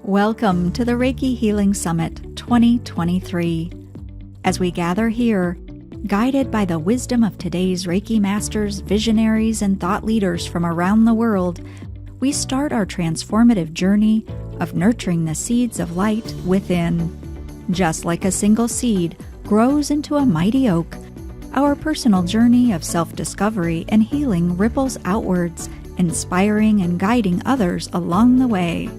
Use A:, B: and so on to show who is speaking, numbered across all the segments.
A: Welcome to the Reiki Healing Summit 2023. As we gather here, guided by the wisdom of today's Reiki Masters, visionaries, and thought leaders from around the world, we start our transformative journey of nurturing the seeds of light within. Just like a single seed grows into a mighty oak, our personal journey of self-discovery and healing ripples outwards, inspiring and guiding others along the way.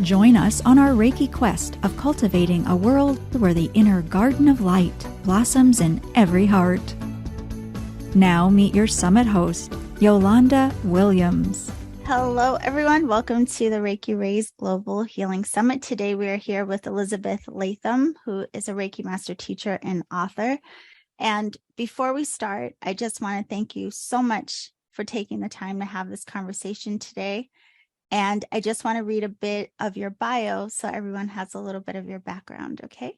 A: Join us on our Reiki quest of cultivating a world where the inner garden of light blossoms in every heart. Now meet your summit host, Yolanda Williams.
B: Hello, everyone. Welcome to the Reiki Rays Global Healing Summit. Today, we are here with Elizabeth Latham, who is a Reiki Master teacher and author. And before we start, I just want to thank you so much for taking the time to have this conversation today. And I just want to read a bit of your bio so everyone has a little bit of your background, okay?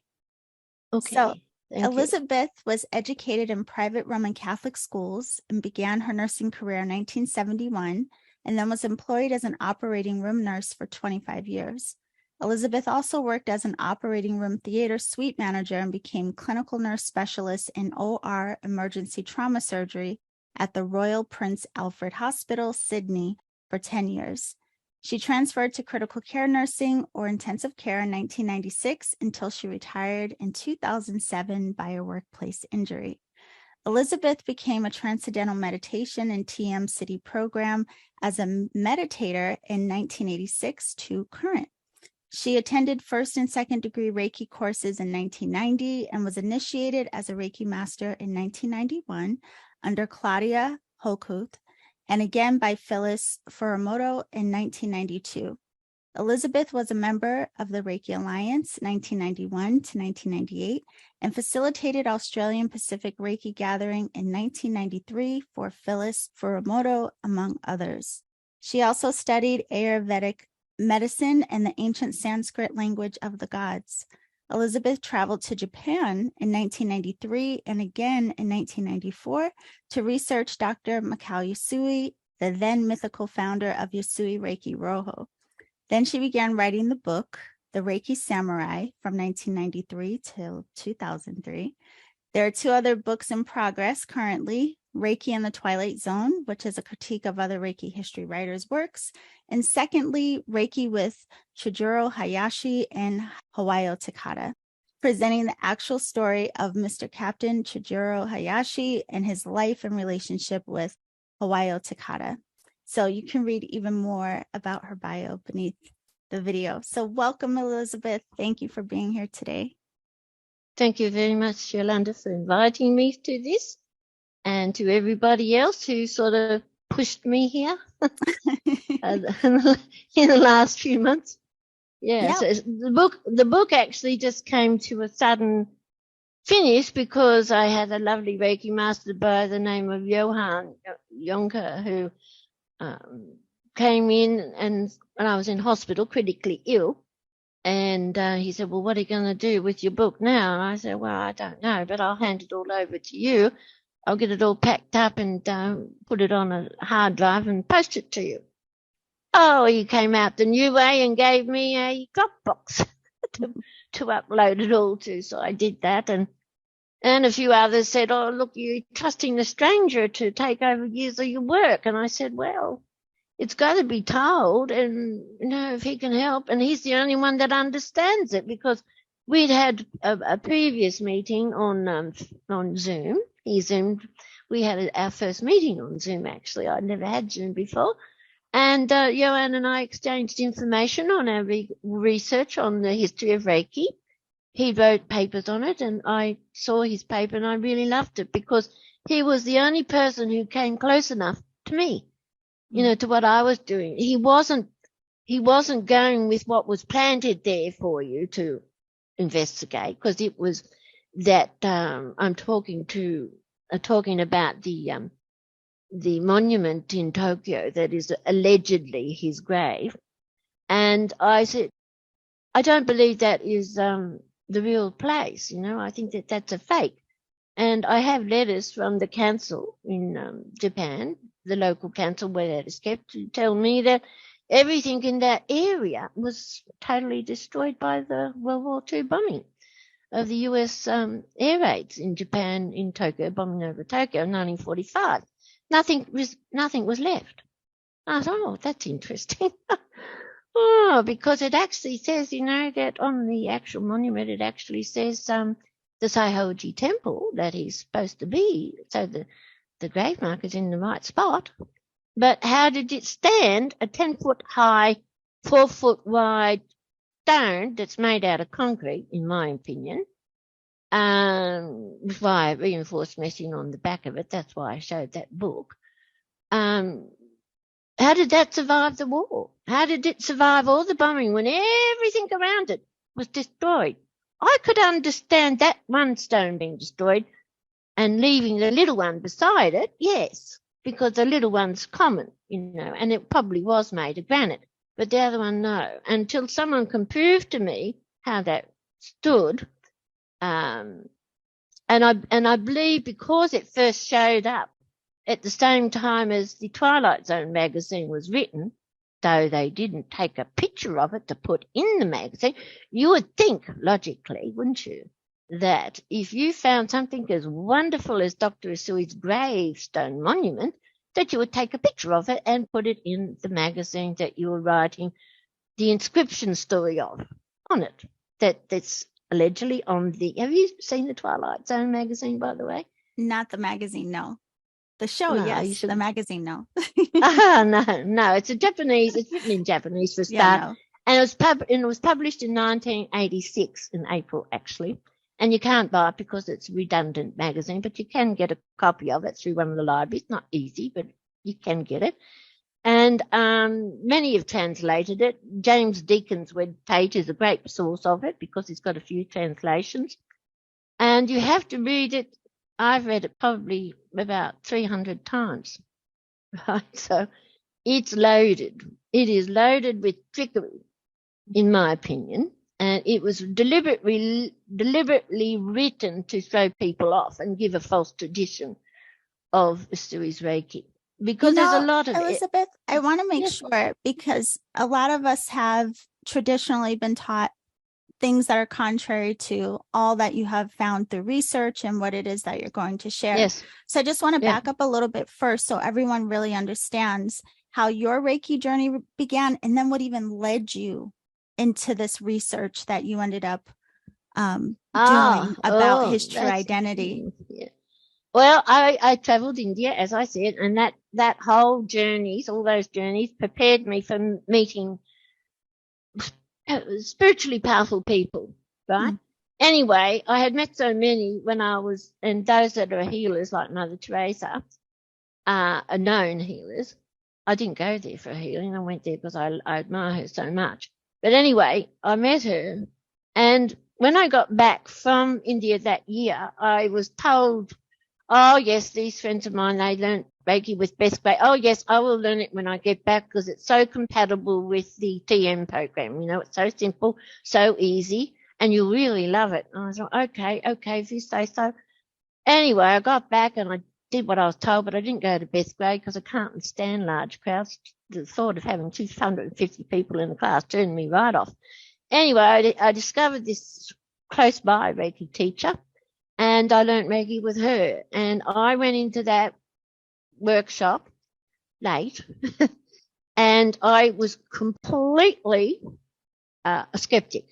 C: Okay.
B: So
C: Thank
B: Elizabeth was educated in private Roman Catholic schools and began her nursing career in 1971, and then was employed as an operating room nurse for 25 years. Elizabeth also worked as an operating room theater suite manager and became clinical nurse specialist in OR emergency trauma surgery at the Royal Prince Alfred Hospital, Sydney, for 10 years. She transferred to critical care nursing or intensive care in 1996 until she retired in 2007 by a workplace injury. Elizabeth became a Transcendental Meditation and TM City program as a meditator in 1986 to current. She attended first and second degree Reiki courses in 1990 and was initiated as a Reiki Master in 1991 under Claudia Hokuth, and again by Phyllis Furumoto in 1992. Elizabeth was a member of the Reiki Alliance 1991 to 1998 and facilitated Australian Pacific Reiki Gathering in 1993 for Phyllis Furumoto, among others. She also studied Ayurvedic medicine and the ancient Sanskrit language of the gods. Elizabeth traveled to Japan in 1993 and again in 1994 to research Dr. Mikao Usui, the then mythical founder of Usui Reiki Roho. Then she began writing the book, The Reiki Samurai, from 1993 till 2003. There are two other books in progress currently, Reiki in the Twilight Zone, which is a critique of other Reiki history writers' works, and secondly, Reiki with Chujiro Hayashi and Hawayo Takata, presenting the actual story of Mr. Captain Chujiro Hayashi and his life and relationship with Hawayo Takata. So you can read even more about her bio beneath the video. So welcome, Elizabeth. Thank you for being here today.
C: Thank you very much, Yolanda, for inviting me to this, and to everybody else who sort of pushed me here in the last few months. Yeah. So the book actually just came to a sudden finish because I had a lovely Reiki master by the name of Johan Jonker who came in and when I was in hospital, critically ill. And he said, well, what are you going to do with your book now? And I said, well, I don't know, but I'll hand it all over to you. I'll get it all packed up and put it on a hard drive and post it to you. Oh, he came out the new way and gave me a Dropbox to upload it all to. So I did that. And a few others said, oh, look, you're trusting the stranger to take over years of your work. And I said, well, it's got to be told, and if he can help, and he's the only one that understands it, because we'd had a previous meeting on Zoom. He Zoomed. We had our first meeting on Zoom. Actually, I'd never had Zoom before, and Johan and I exchanged information on our research on the history of Reiki. He wrote papers on it, and I saw his paper, and I really loved it because he was the only person who came close enough to me. To what I was doing. He wasn't going with what was planted there for you to investigate, because it was that I'm talking about the monument in Tokyo that is allegedly his grave. And I said, I don't believe that is the real place. I think that that's a fake. And I have letters from the council in Japan, the local council where that is kept, to tell me that everything in that area was totally destroyed by the World War II bombing of the US air raids in Japan, in Tokyo, bombing over Tokyo in 1945. Nothing was left. I thought, oh, that's interesting. Oh, because it actually says, that on the actual monument, it actually says the Saihoji temple that is supposed to be, so the grave marker's in the right spot. But how did it stand? A 10-foot high, 4-foot wide stone that's made out of concrete, in my opinion, with wire reinforced meshing on the back of it. That's why I showed that book. How did that survive the war? How did it survive all the bombing when everything around it was destroyed? I could understand that one stone being destroyed and leaving the little one beside it, yes, because the little one's common, and it probably was made of granite, but the other one, no. Until someone can prove to me how that stood, and I believe because it first showed up at the same time as the Twilight Zone magazine was written, though they didn't take a picture of it to put in the magazine, you would think logically, wouldn't you, that if you found something as wonderful as Dr. Usui's gravestone monument, that you would take a picture of it and put it in the magazine that you were writing the inscription story on it. That's allegedly on the... Have you seen the Twilight Zone magazine, by the way?
B: Not the magazine, no. The show, no, yes. The magazine, no.
C: No. It's written in Japanese for a start.
B: Yeah, no.
C: And it was published in 1986 in April, actually. And you can't buy it because it's a redundant magazine, but you can get a copy of it through one of the libraries. Not easy, but you can get it. And many have translated it. James Deacon's webpage is a great source of it because he's got a few translations. And you have to read it. I've read it probably about 300 times, right? So it's loaded. It is loaded with trickery, in my opinion, and it was deliberately written to throw people off and give a false tradition of Usui's Reiki. Because there's a lot of
B: Elizabeth, I want to make sure, because a lot of us have traditionally been taught things that are contrary to all that you have found through research and what it is that you're going to share.
C: Yes.
B: So I just want to back up a little bit first so everyone really understands how your Reiki journey began and then what even led you into this research that you ended up doing about history identity.
C: Yeah. Well, I traveled India, as I said, and that whole journeys, all those journeys prepared me for meeting spiritually powerful people, right? Anyway, I had met so many when I was, and those that are healers like Mother Teresa, are known healers. I didn't go there for healing. I went there because I admire her so much. But anyway, I met her, and when I got back from India that year, I was told, oh, yes, these friends of mine, they learned Reiki with Best Grade. Oh, yes, I will learn it when I get back because it's so compatible with the TM program. It's so simple, so easy, and you'll really love it. And I was like, okay, if you say so. Anyway, I got back and I did what I was told, but I didn't go to Best Grade because I can't stand large crowds. The thought of having 250 people in the class turned me right off. Anyway, I discovered this close by Reiki teacher, and I learned Reiki with her. And I went into that workshop late and I was completely a skeptic.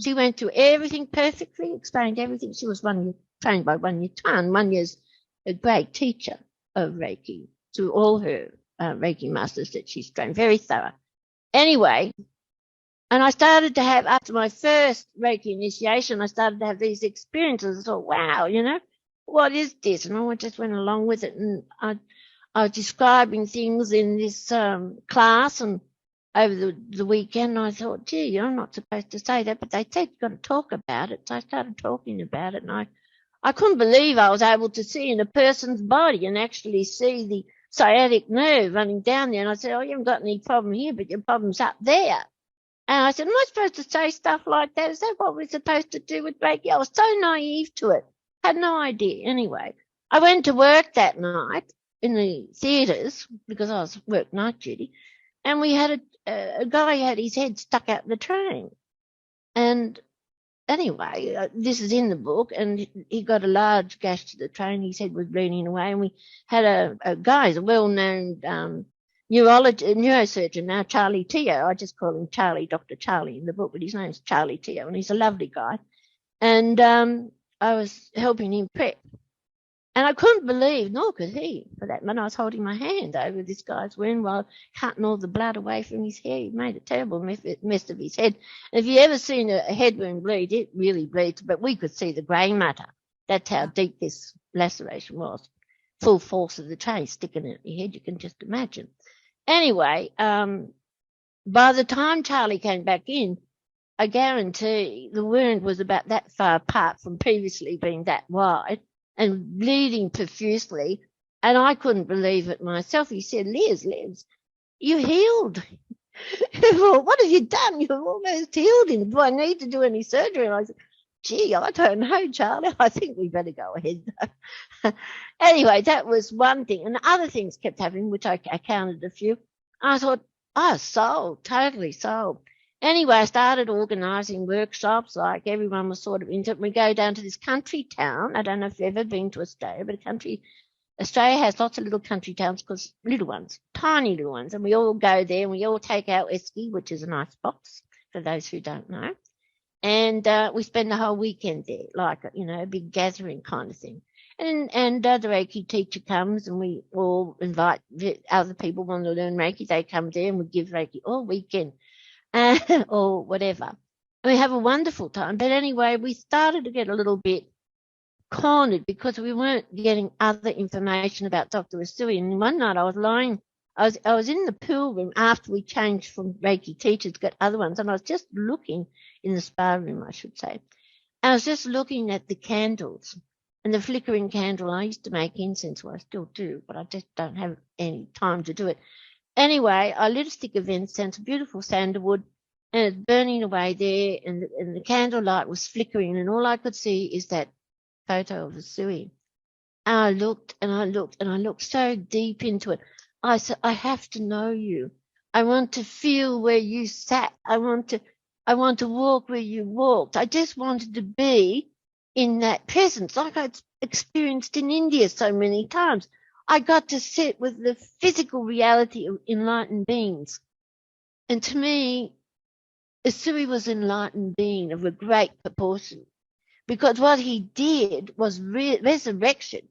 C: She went through everything perfectly, explained everything. She was trained by 1 year Tan. 1 year's a great teacher of Reiki through all her Reiki masters that she's trained, very thorough. Anyway, and I started to have, after my first Reiki initiation, I started to have these experiences. I thought, wow, what is this? And I just went along with it. And I was describing things in this class and over the weekend. And I thought, gee, I'm not supposed to say that, but they said you've got to talk about it. So I started talking about it, and I couldn't believe I was able to see in a person's body and actually see the sciatic nerve running down there. And I said, oh, you haven't got any problem here, but your problem's up there. And I said, am I supposed to say stuff like that? Is that what we're supposed to do with Reiki? I was so naive to it. Had no idea. Anyway, I went to work that night in the theatres because I was work night duty. and we had a guy had his head stuck out the train. And anyway, this is in the book, and he got a large gash to the train. His head was bleeding away, and we had a guy, a well-known neurosurgeon now, Charlie Teo. I just call him Charlie, Dr. Charlie in the book, but his name's Charlie Teo, and he's a lovely guy. And I was helping him prep. And I couldn't believe, nor could he, for that matter, I was holding my hand over this guy's wound while cutting all the blood away from his hair. He made a terrible mess of his head. And if you ever seen a head wound bleed, it really bleeds, but we could see the grey matter. That's how deep this laceration was. Full force of the train sticking out your head, you can just imagine. Anyway, by the time Charlie came back in, I guarantee the wound was about that far apart from previously being that wide and bleeding profusely. And I couldn't believe it myself. He said, Liz, you healed. Well, what have you done? You've almost healed him. Do I need to do any surgery? And I said, gee, I don't know, Charlie. I think we better go ahead, though. Anyway, that was one thing. And other things kept happening, which I counted a few. I thought, sold, totally sold. Anyway, I started organising workshops, like everyone was sort of into it. We go down to this country town. I don't know if you've ever been to Australia, but Australia has lots of little country towns, because little ones, tiny little ones, and we all go there and we all take our esky, which is an ice box, for those who don't know. And we spend the whole weekend there, like, a big gathering kind of thing. And the Reiki teacher comes, and we all invite other people who want to learn Reiki. They come there and we give Reiki all weekend. Or whatever. And we have a wonderful time. But anyway, we started to get a little bit cornered because we weren't getting other information about Dr. Usui. And one night I was in the pool room after we changed from Reiki teachers, got other ones, and I was just looking in the spa room, I should say. I was just looking at the candles and the flickering candle. I used to make incense, well, I still do, but I just don't have any time to do it. Anyway, I lit a stick of incense, beautiful sandalwood, and it's burning away there, and the candlelight was flickering, and all I could see is that photo of Usui. And I looked and I looked and I looked so deep into it. I said, I have to know you. I want to feel where you sat. I want to walk where you walked. I just wanted to be in that presence, like I'd experienced in India so many times. I got to sit with the physical reality of enlightened beings. And to me, Usui was an enlightened being of a great proportion, because what he did was resurrected,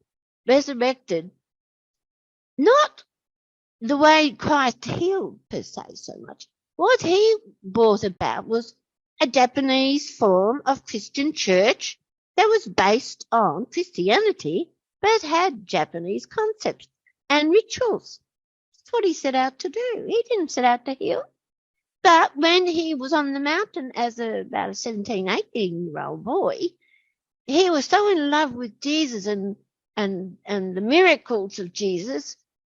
C: not the way Christ healed per se so much. What he brought about was a Japanese form of Christian church that was based on Christianity, but had Japanese concepts and rituals. That's what he set out to do. He didn't set out to heal. But when he was on the mountain as about a 17, 18-year-old boy, he was so in love with Jesus and the miracles of Jesus.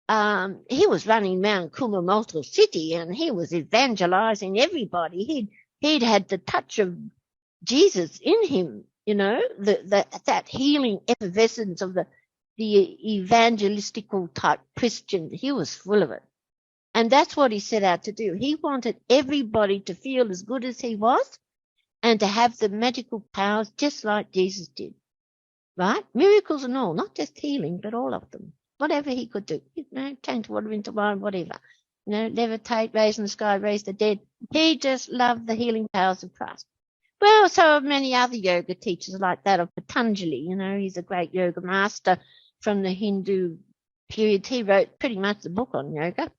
C: He was running around Kumamoto City, and he was evangelizing everybody. He'd had the touch of Jesus in him. That healing effervescence of the evangelistical type Christian. He was full of it. And that's what he set out to do. He wanted everybody to feel as good as he was and to have the magical powers just like Jesus did. Right? Miracles and all, not just healing, but all of them. Whatever he could do. Change water into wine, whatever. Levitate, raise in the sky, raise the dead. He just loved the healing powers of Christ. Well, so have many other yoga teachers like that of Patanjali. He's a great yoga master from the Hindu period. He wrote pretty much the book on yoga.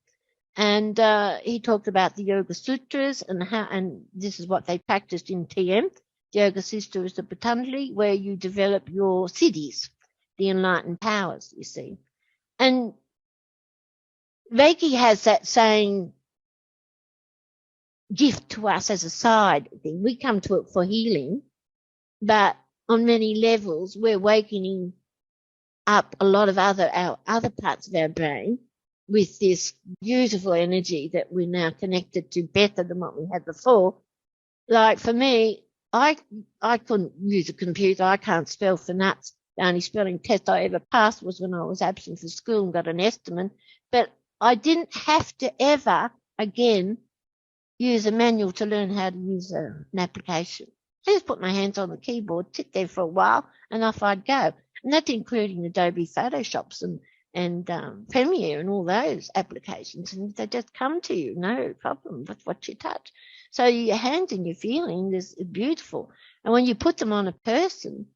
C: And he talked about the Yoga Sutras and this is what they practiced in TM. The Yoga Sutras of Patanjali, where you develop your siddhis, the enlightened powers, you see. And Reiki has that same gift to us as a side thing. We come to it for healing, but on many levels, we're wakening up a lot of our other parts of our brain with this beautiful energy that we're now connected to better than what we had before. Like for me, I couldn't use a computer. I can't spell for nuts. The only spelling test I ever passed was when I was absent from school and got an estimate. But I didn't have to ever again, use a manual to learn how to use an application. I just put my hands on the keyboard, sit there for a while, and off I'd go. And that's including Adobe Photoshops and Premiere and all those applications. And they just come to you, no problem with what you touch. So your hands and your feeling is beautiful. And when you put them on a person,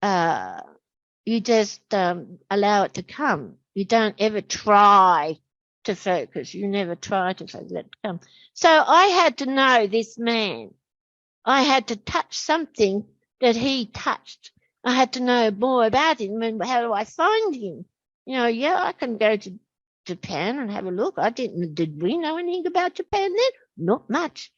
C: you just allow it to come. You don't ever try to focus. You never try to focus. Let it come. So I had to know this man. I had to touch something that he touched. I had to know more about him and how do I find him? I can go to Japan and have a look. Did we know anything about Japan then? Not much.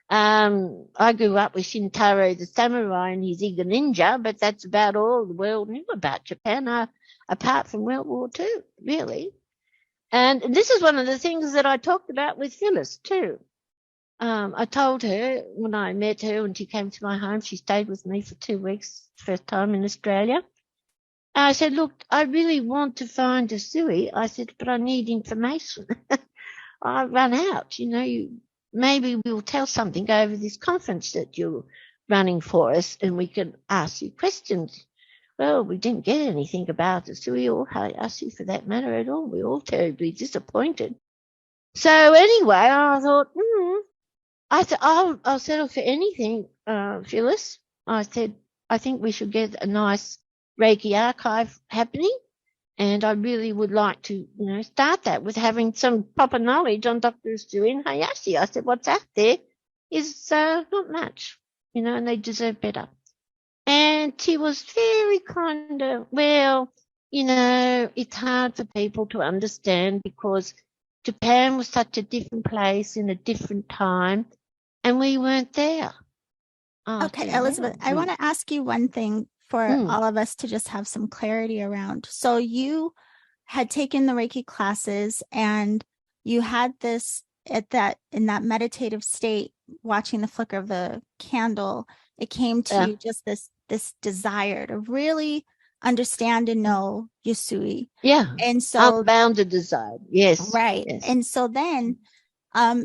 C: I grew up with Shintaro the samurai and his Iga ninja, but that's about all the world knew about Japan, apart from World War II, really. And this is one of the things that I talked about with Phyllis too. I told her when I met her when she came to my home, she stayed with me for 2 weeks, first time in Australia. I said, look, I really want to find Usui. I said, but I need information. I run out, maybe we'll tell something over this conference that you're running for us and we can ask you questions. Well, we didn't get anything about Usui or Hayashi for that matter at all. We were all terribly disappointed. So anyway, I thought, I said, I'll settle for anything, Phyllis. I said, I think we should get a nice Reiki archive happening. And I really would like to, start that with having some proper knowledge on Dr. Usui and Hayashi. I said, what's out there is not much, and they deserve better. And she was very kind of, it's hard for people to understand because Japan was such a different place in a different time, and we weren't there.
B: Okay, Elizabeth, I want to ask you one thing for all of us to just have some clarity around. So you had taken the Reiki classes and you had this in that meditative state, watching the flicker of the candle. It came to you just this desire to really understand and know Usui.
C: Yeah.
B: And so
C: unbounded desire. Yes.
B: Right.
C: Yes.
B: And so then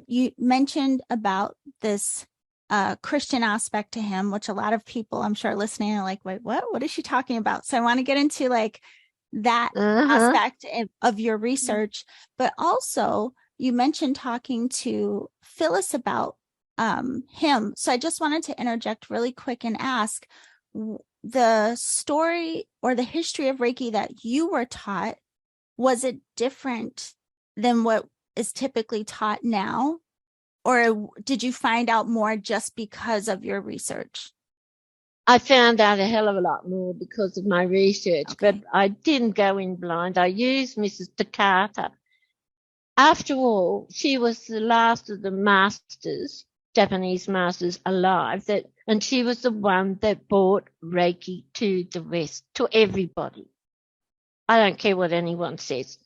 B: you mentioned about this Christian aspect to him, which a lot of people I'm sure listening are like, wait, what is she talking about? So I want to get into like that aspect of your research, but also you mentioned talking to Phyllis about him. So I just wanted to interject really quick and ask the story or the history of Reiki that you were taught. Was it different than what is typically taught now? Or did you find out more just because of your research?
C: I found out a hell of a lot more because of my research, but I didn't go in blind. I used Mrs Takata. After all, she was the last of the masters, Japanese masters alive, and she was the one that brought Reiki to the West, to everybody. I don't care what anyone says.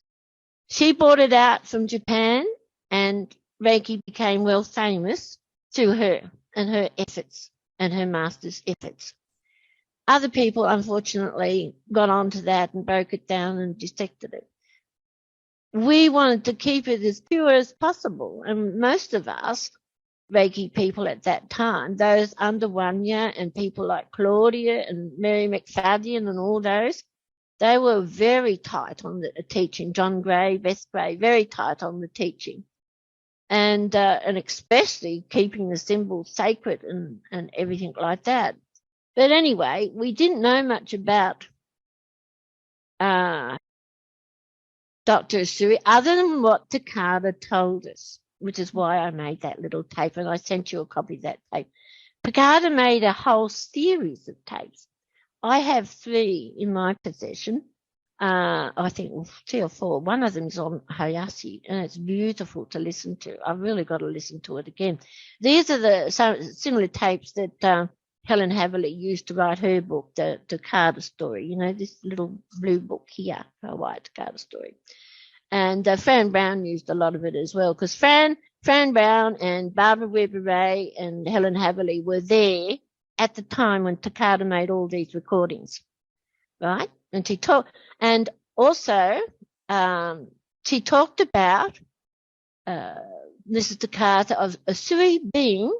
C: She brought it out from Japan, and Reiki became well famous through her and her efforts and her master's efforts. Other people, unfortunately, got onto that and broke it down and dissected it. We wanted to keep it as pure as possible, and most of us, Reiki people at that time, those under 1 year and people like Claudia and Mary McFadden and all those, they were very tight on the teaching. John Gray, Beth Gray, very tight on the teaching. And especially keeping the symbols sacred and everything like that. But anyway, we didn't know much about Dr. Usui other than what Takata told us, which is why I made that little tape, and I sent you a copy of that tape. Takata made a whole series of tapes. I have 3 in my possession. I think 3 or 4. One of them is on Hayashi, and it's beautiful to listen to. I've really got to listen to it again. These are the similar tapes that Helen Haverley used to write her book, the Takata story. This little blue book here, Hawayo Takata story. And Fran Brown used a lot of it as well, because Fran Brown and Barbara Weber Ray and Helen Haverley were there at the time when Takata made all these recordings, right? And she talked, and also she talked about Mrs Takata of Usui being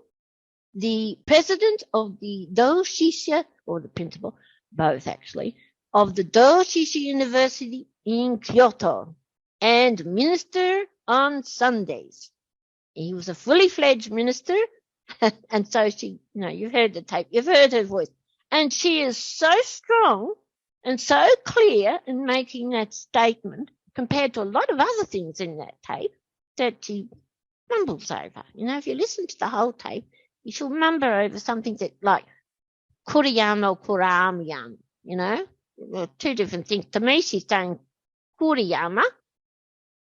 C: the president of the Doshisha, or the principal, both actually, of the Doshisha University in Kyoto, and minister on Sundays. He was a fully fledged minister, and so she, you've heard the tape, you've heard her voice, and she is so strong and so clear in making that statement compared to a lot of other things in that tape that she mumbles over. If you listen to the whole tape, you should mumble over something that like Kuriyama or Kuramyama, two different things. To me, she's saying Kuriyama,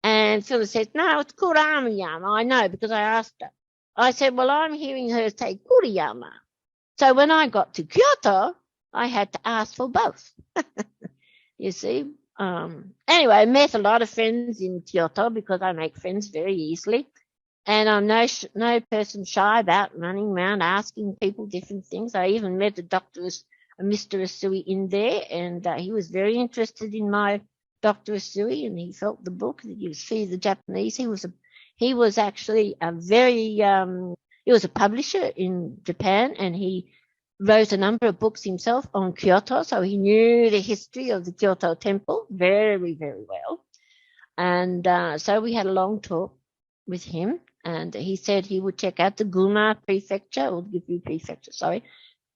C: and Phyllis says, no, it's Kuramyama. I know because I asked her. I said, well, I'm hearing her say Kuriyama. So when I got to Kyoto, I had to ask for both. You see. Anyway, I met a lot of friends in Kyoto because I make friends very easily. And I'm no person shy about running around asking people different things. I even met a Mr. Usui in there, and he was very interested in my Dr. Usui, and he felt the book that you see the Japanese. He was actually he was a publisher in Japan, and he wrote a number of books himself on Kyoto, so he knew the history of the Kyoto temple very, very well. And so we had a long talk with him, and he said he would check out the Gunma prefecture, or Gifu prefecture,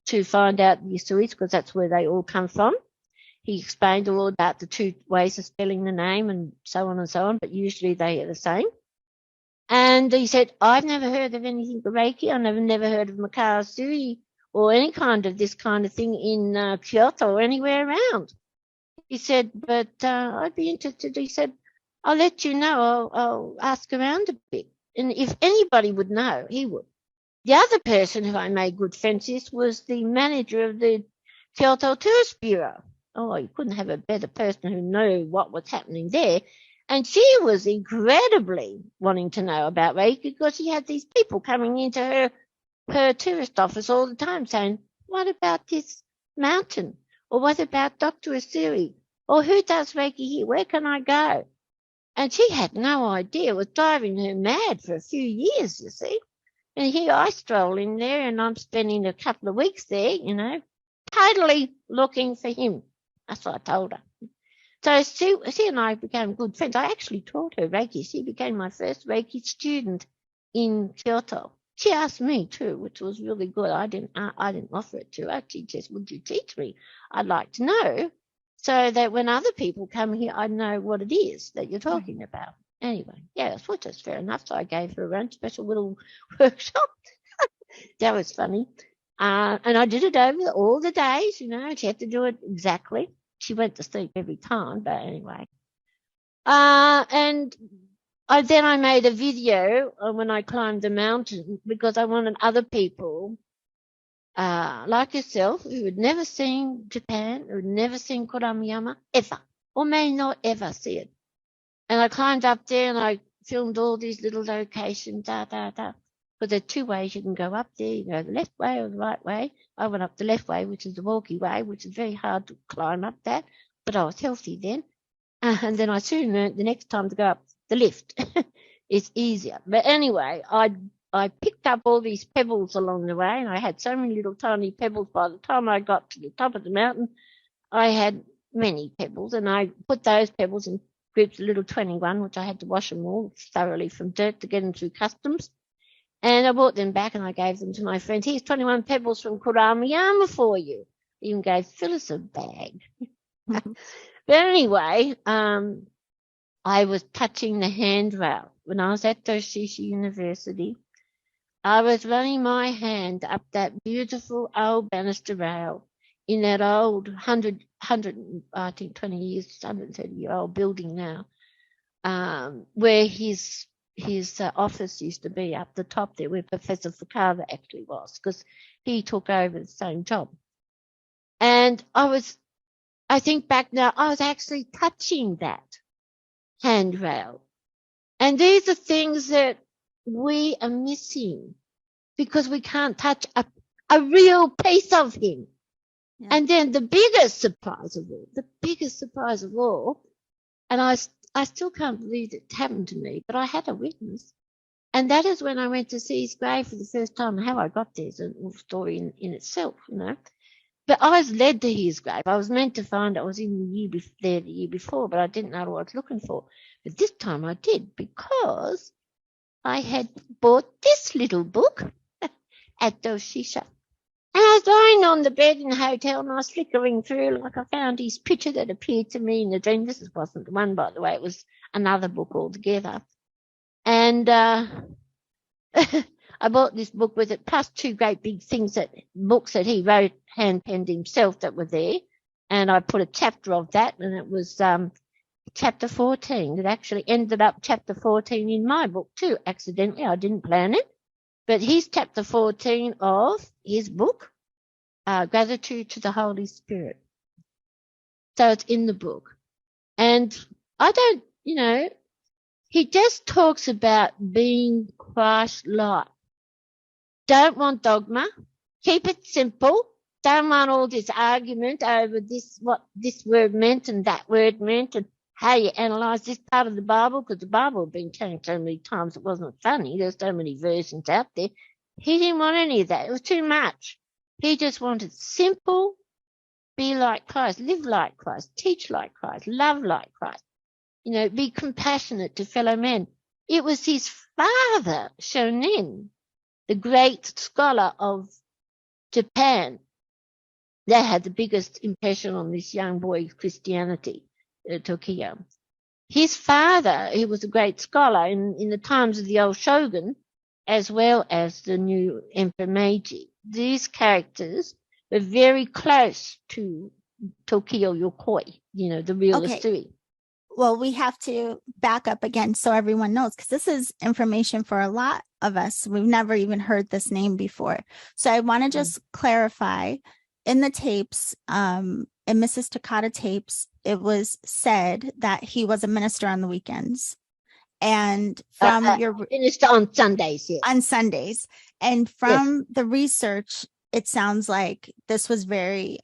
C: to find out the Usuis, because that's where they all come from. He explained all about the two ways of spelling the name and so on, but usually they are the same. And he said, I've never heard of anything Reiki. I've never heard of Makasui or any kind of this kind of thing in Kyoto or anywhere around. He said, but I'd be interested. He said, I'll let you know. I'll ask around a bit. And if anybody would know, he would. The other person who I made good friends with was the manager of the Kyoto Tourist Bureau. Oh, you couldn't have a better person who knew what was happening there. And she was incredibly wanting to know about Reiki because she had these people coming into her tourist office all the time saying, what about this mountain? Or what about Dr. Usui? Or who does Reiki here? Where can I go? And she had no idea. It was driving her mad for a few years, you see. And here I stroll in there and I'm spending a couple of weeks there, totally looking for him. That's what I told her. So she and I became good friends. I actually taught her Reiki. She became my first Reiki student in Kyoto. She asked me too, which was really good. I didn't offer it to her. She just, would you teach me? I'd like to know, so that when other people come here, I know what it is that you're talking about. Anyway, yeah, which is fair enough. So I gave her a special little workshop. That was funny. And I did it over all the days, she had to do it exactly. She went to sleep every time, but anyway. And I made a video when I climbed the mountain because I wanted other people, like yourself, who had never seen Japan, who had never seen Kuramiyama, ever, or may not ever see it. And I climbed up there and I filmed all these little locations, Because there are two ways you can go up there. You can go the left way or the right way. I went up the left way, which is the walkie way, which is very hard to climb up that. But I was healthy then. And then I soon learned the next time to go up the lift. It's easier. But anyway, I picked up all these pebbles along the way, and I had so many little tiny pebbles. By the time I got to the top of the mountain, I had many pebbles, and I put those pebbles in groups of little 21, which I had to wash them all thoroughly from dirt to get them through customs. And I brought them back and I gave them to my friends. Here's 21 pebbles from Kuramiyama for you. I even gave Phyllis a bag. But anyway, I was touching the handrail. When I was at Doshisha University, I was running my hand up that beautiful old banister rail in that old 120 years, 130-year-old building now, where his office used to be up the top there, where Professor Fukawa actually was, because he took over the same job. And I think back now, I was actually touching that handrail. And these are things that we are missing because we can't touch a real piece of him. Yeah. And then the biggest surprise of all, and I still can't believe it happened to me, but I had a witness. And that is when I went to see his grave for the first time. How I got there is a story in itself, you know. But I was led to his grave. I was meant to find it. I was in the year before, but I didn't know what I was looking for. But this time I did, because I had bought this little book at Doshisha. And I was lying on the bed in the hotel, and I was flickering through, like I found his picture that appeared to me in a dream. This wasn't the one, by the way. It was another book altogether. And I bought this book with it, plus two great big books that he wrote, hand-penned himself, that were there. And I put a chapter of that, and it was chapter 14. It actually ended up chapter 14 in my book too, accidentally. I didn't plan it. But he's chapter 14 of his book, Gratitude to the Holy Spirit. So it's in the book. And I don't, you know, he just talks about being Christ-like. Don't want dogma. Keep it simple. Don't want all this argument over what this word meant and that word meant, and how you analyse this part of the Bible, because the Bible had been changed so many times it wasn't funny. There's so many versions out there. He didn't want any of that. It was too much. He just wanted simple, be like Christ, live like Christ, teach like Christ, love like Christ. You know, be compassionate to fellow men. It was his father, Shonan, the great scholar of Japan, that had the biggest impression on this young boy's Christianity. Tokio. His father, he was a great scholar in the times of the old shogun, as well as the new Emperor Meiji. These characters were very close to Tokio Yokoi, you know, the real Usui.
B: Well, we have to back up again so everyone knows, because this is information for a lot of us. We've never even heard this name before. So I want to just clarify, in the tapes, in Mrs Takata tapes, it was said that he was a minister on the weekends, and from your
C: minister on Sundays, yes.
B: On Sundays, and from the research, it sounds like this was very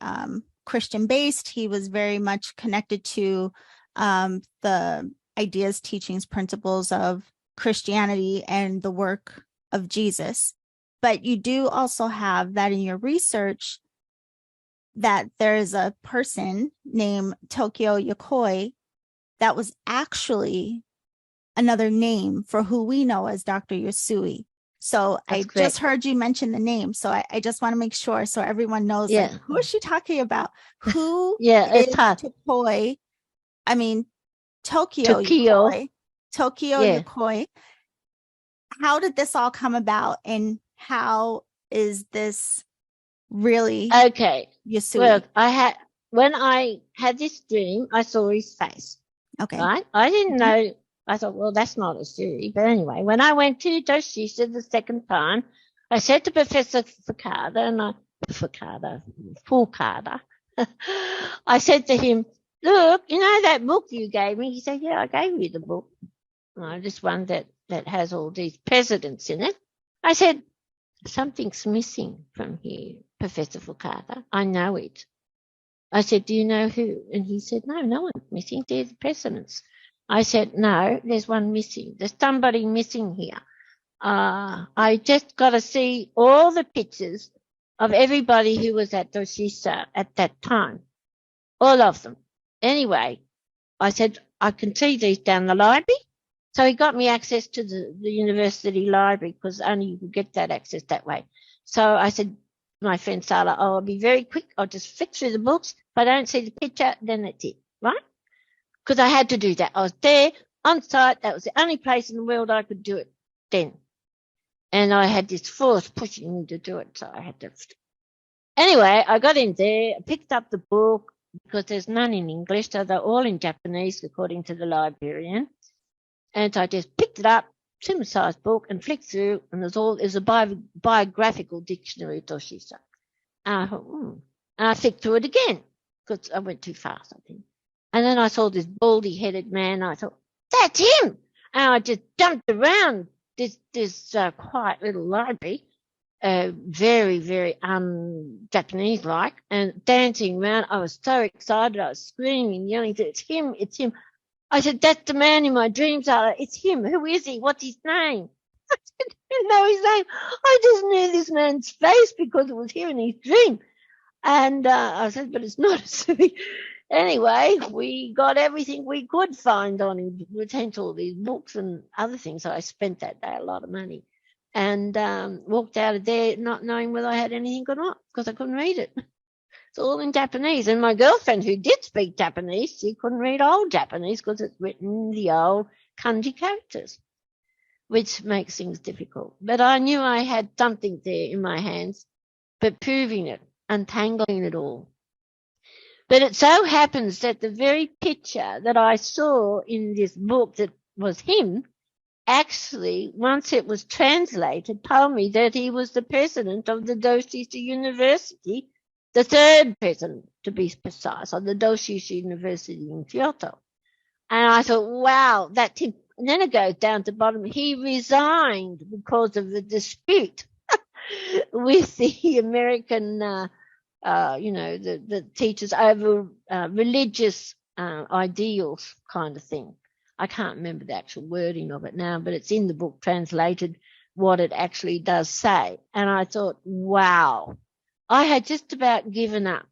B: Christian based. He was very much connected to the ideas, teachings, principles of Christianity and the work of Jesus. But you do also have that in your research, that there's a person named Tokio Yokoi that was actually another name for who we know as Dr. Usui. So I just heard you mention the name. So I just want to make sure so everyone knows, like, who is she talking about? Who is Yokoi? I mean, Tokio Yokoi. Tokio Yokoi. How did this all come about, and how is this really Usui?
C: Well, when I had this dream, I saw his face.
B: Okay.
C: Right? I didn't know. I thought, well, that's not Usui. But anyway, when I went to Doshisha the second time, I said to Professor Fukada, I said to him, look, you know that book you gave me? He said, yeah, I gave you the book. This one that has all these presidents in it. I said, something's missing from here, Professor Fukada. I know it. I said, do you know who? And he said, no one's missing. They're the presidents. I said, no, there's one missing. There's somebody missing here. I just got to see all the pictures of everybody who was at Doshisha at that time. All of them. Anyway, I said, I can see these down the library. So he got me access to the university library, because only you could get that access that way. So I said, my friend Sala, I'll be very quick. I'll just flick through the books. If I don't see the picture, then that's it, right? Because I had to do that. I was there on site. That was the only place in the world I could do it then. And I had this force pushing me to do it. So I had to. Anyway, I got in there, picked up the book, because there's none in English. So they're all in Japanese, according to the librarian. And so I just picked it up, similar-sized book, and flicked through, and there's a biographical dictionary of Doshisha. And I thought, and I flicked through it again, because I went too fast, I think. And then I saw this baldy-headed man. I thought, that's him. And I just jumped around this quiet little library, very, very Japanese-like, and dancing around. I was so excited. I was screaming, yelling, it's him, it's him. I said, that's the man in my dreams. It's him. Who is he? What's his name? didn't know his name. I just knew this man's face because it was here in his dream. And I said, but it's not Usui. Anyway, we got everything we could find on him, potential these books and other things. So I spent that day a lot of money and walked out of there not knowing whether I had anything or not because I couldn't read it. It's all in Japanese. And my girlfriend, who did speak Japanese, she couldn't read old Japanese because it's written in the old kanji characters, which makes things difficult. But I knew I had something there in my hands, but proving it, untangling it all. But it so happens that the very picture that I saw in this book that was him, actually, once it was translated, told me that he was the president of the Doshisha University, the third president, to be precise, of the Doshisha University in Kyoto. And I thought, wow, that's him. And then it goes down to the bottom. He resigned because of the dispute with the American, the teachers over religious ideals kind of thing. I can't remember the actual wording of it now, but it's in the book translated what it actually does say. And I thought, wow, I had just about given up.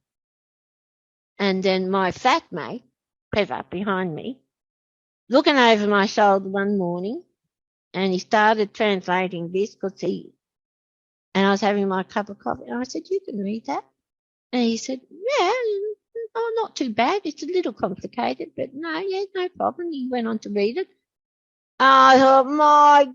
C: And then my flatmate, Trevor, behind me, looking over my shoulder one morning, and he started translating this and I was having my cup of coffee, and I said, you can read that? And he said, yeah, oh, not too bad. It's a little complicated, but no problem. He went on to read it. I thought,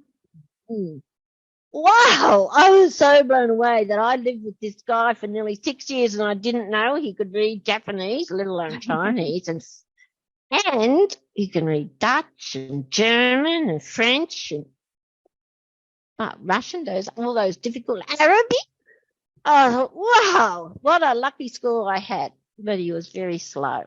C: wow, I was so blown away that I lived with this guy for nearly 6 years and I didn't know he could read Japanese, let alone Chinese, and he can read Dutch and German and French and Russian, all those difficult Arabic. I thought, wow, what a lucky score I had. But he was very slow,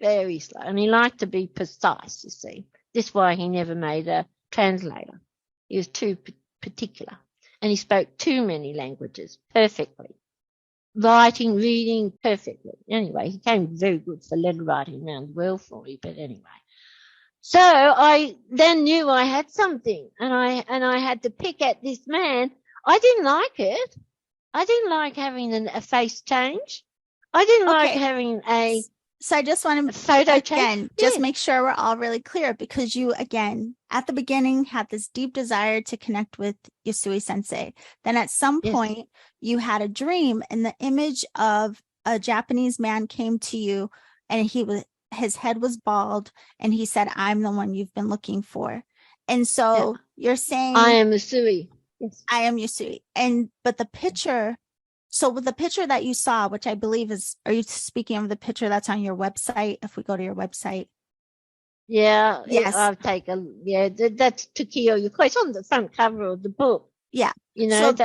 C: very slow. And he liked to be precise, you see. This is why he never made a translator. He was too particular. And he spoke too many languages perfectly. Writing, reading perfectly. Anyway, he came very good for letter writing around the world for me, but anyway. So I then knew I had something, and I had to pick at this man. I didn't like it. I didn't like having a face change. I didn't like having a
B: So I just want to
C: photo change.
B: Just make sure we're all really clear, because you, again, at the beginning had this deep desire to connect with Usui Sensei. Then at some point you had a dream, and the image of a Japanese man came to you, and his head was bald, and he said, I'm the one you've been looking for. And so you're saying,
C: I am Usui. Yes.
B: I am Usui. But the picture, so with the picture that you saw, which I believe are you speaking of the picture that's on your website? If we go to your website.
C: Yeah.
B: Yes.
C: I'll take that's Tokio Yokoi. It's on the front cover of the book.
B: Yeah.
C: You know,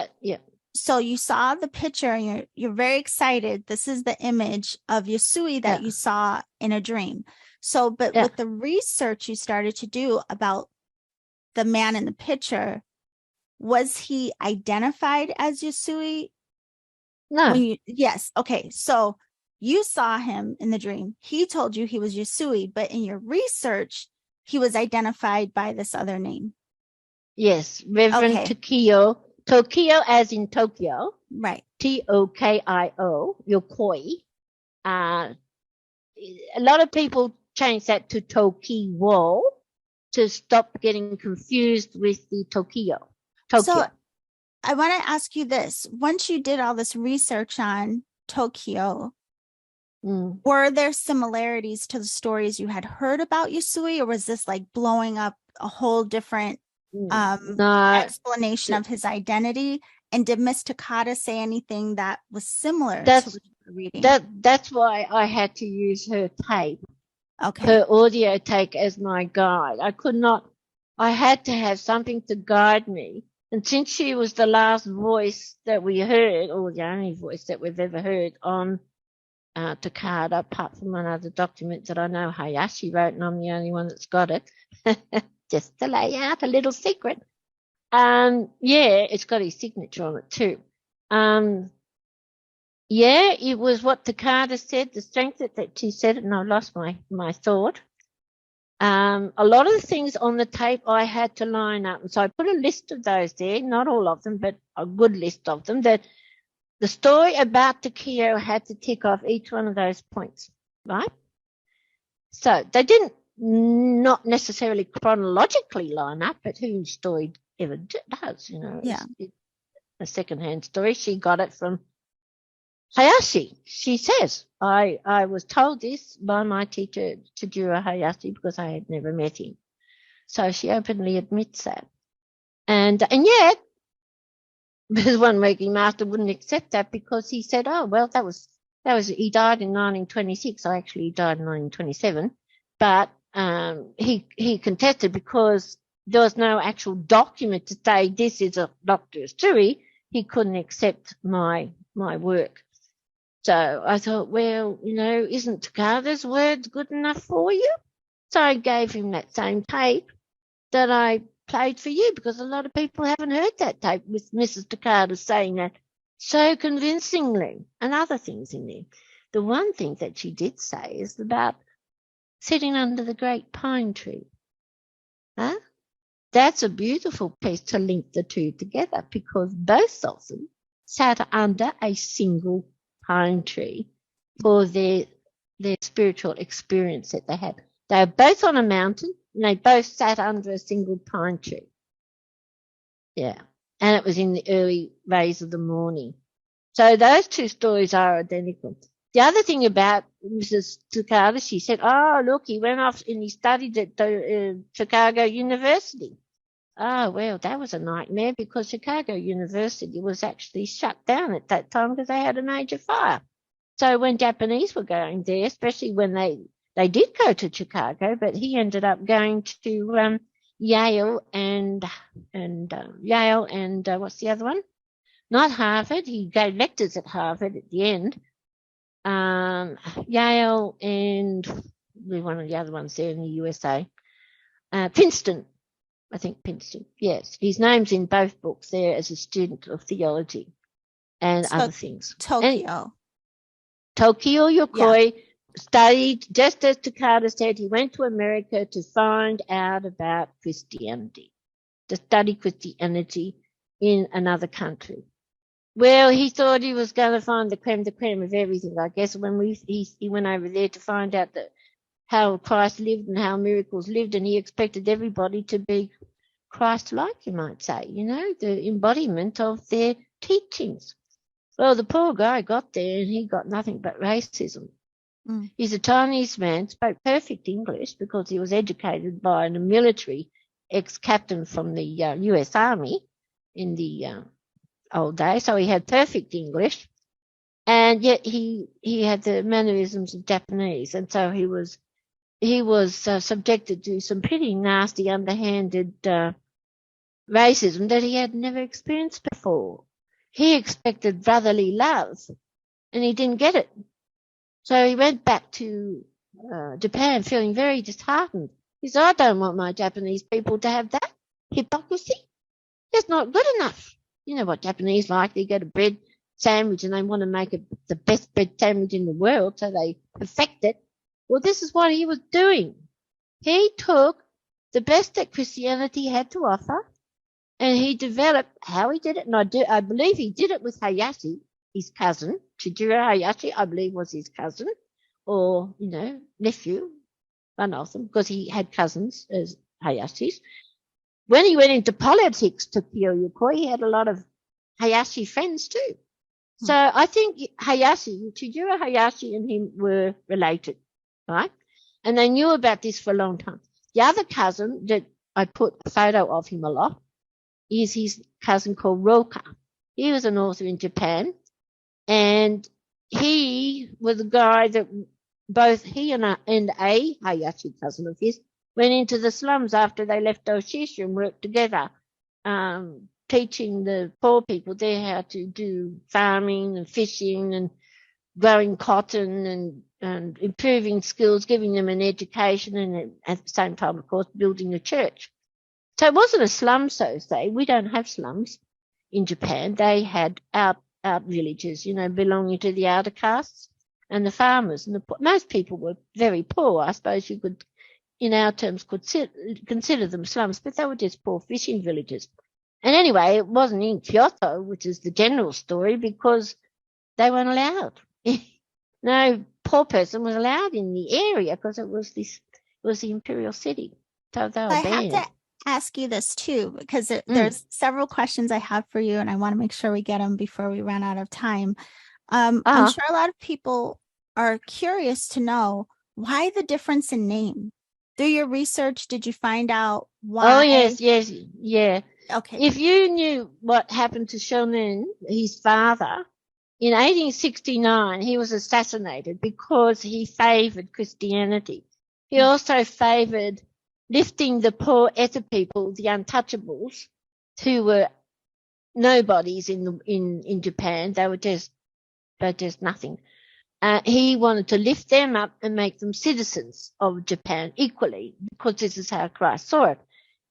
B: So you saw the picture and you're very excited. This is the image of Usui that you saw in a dream. So, but with the research you started to do about the man in the picture, was he identified as Usui?
C: No.
B: Yes. Okay. So you saw him in the dream. He told you he was Usui, but in your research, he was identified by this other name.
C: Yes. Reverend Tokio as in Tokyo.
B: Right.
C: Tokio, Yokoi. A lot of people change that to Tokio to stop getting confused with the Tokyo.
B: So I want to ask you this. Once you did all this research on Tokyo, were there similarities to the stories you had heard about Usui, or was this like blowing up a whole different explanation of his identity? And did Miss Takata say anything that was similar to what you were reading?
C: That's why I had to use her tape,
B: her
C: audio tape as my guide. I had to have something to guide me. And since she was the last voice that we heard, or the only voice that we've ever heard on Takata, apart from another document that I know Hayashi wrote, and I'm the only one that's got it, just to lay out a little secret. It's got his signature on it too. It was what Takata said, the strength that she said it, and I lost my thought. A lot of the things on the tape I had to line up. And so I put a list of those there, not all of them, but a good list of them, that the story about Tokio had to tick off each one of those points, right? So they didn't not necessarily chronologically line up, but whose story ever does, you know.
B: Yeah.
C: It's a secondhand story. She got it from Hayashi. She says, I was told this by my teacher, Chijiro Hayashi, because I had never met him. So she openly admits that. And yet, this one Reiki master wouldn't accept that, because he said, oh, well, that was, he died in 1926. So actually he died in 1927. But he contested, because there was no actual document to say this is a Dr. Usui. He couldn't accept my work. So I thought, well, you know, isn't Takata's words good enough for you? So I gave him that same tape that I played for you, because a lot of people haven't heard that tape with Mrs. Takata saying that so convincingly, and other things in there. The one thing that she did say is about sitting under the great pine tree. Huh? That's a beautiful piece to link the two together, because both of them sat under a single pine tree for their spiritual experience that they had. They were both on a mountain, and they both sat under a single pine tree. Yeah. And it was in the early rays of the morning. So those two stories are identical. The other thing about Mrs. Takata, she said, oh, look, he went off and he studied at Chicago University. Oh, well, that was a nightmare, because Chicago University was actually shut down at that time because they had a major fire. So when Japanese were going there, especially when they did go to Chicago, but he ended up going to Yale and what's the other one? Not Harvard. He gave lectures at Harvard at the end. Yale and one of the other ones there in the USA. Princeton. I think Princeton. Yes. His name's in both books there as a student of theology and other things.
B: Tokyo.
C: Tokio Yokoi studied, just as Takata said, he went to America to find out about Christianity, to study Christianity in another country. Well, he thought he was going to find the creme of everything, I guess, when he went over there to find out how Christ lived and how miracles lived, and he expected everybody to be Christ-like, you might say, you know, the embodiment of their teachings. Well, the poor guy got there and he got nothing but racism. Mm. He's a Chinese man, spoke perfect English because he was educated by a military ex-captain from the US Army in the old days, so he had perfect English, and yet he had the mannerisms of Japanese, and so he was subjected to some pretty nasty, underhanded racism that he had never experienced before. He expected brotherly love, and he didn't get it. So he went back to Japan feeling very disheartened. He said, I don't want my Japanese people to have that hypocrisy. It's not good enough. You know what Japanese like. They get a bread sandwich and they want to make it the best bread sandwich in the world, so they perfect it. Well, this is what he was doing. He took the best that Christianity had to offer, and he developed how he did it. And I believe he did it with Hayashi, his cousin. Chijiro Hayashi, I believe, was his cousin, or, you know, nephew, one of them, because he had cousins as Hayashis. When he went into politics, Tokio Yokoi, he had a lot of Hayashi friends too. So I think Chijiro Hayashi and him were related, right? And they knew about this for a long time. The other cousin that I put a photo of him a lot is his cousin called Roka. He was an author in Japan, and he was a guy that both he and a Hayashi cousin of his went into the slums after they left Doshisha and worked together, teaching the poor people there how to do farming and fishing and growing cotton and improving skills, giving them an education, and at the same time, of course, building a church. So it wasn't a slum, so to say. We don't have slums in Japan. They had out villages, you know, belonging to the outer castes and the farmers. And most people were very poor. I suppose you could in our terms, could consider them slums, but they were just poor fishing villages. And anyway, it wasn't in Kyoto, which is the general story, because they weren't allowed. No poor person was allowed in the area because it was the imperial city. So they were banned.
B: have to ask you this too, because there's several questions I have for you, and I want to make sure we get them before we run out of time. I'm sure a lot of people are curious to know why the difference in name. Through your research, did you find out why?
C: Oh, yes, yeah.
B: Okay.
C: If you knew what happened to Shonan, his father, in 1869, he was assassinated because he favored Christianity. He also favored lifting the poor Eta people, the untouchables, who were nobodies in Japan. They were just nothing. He wanted to lift them up and make them citizens of Japan equally, because this is how Christ saw it.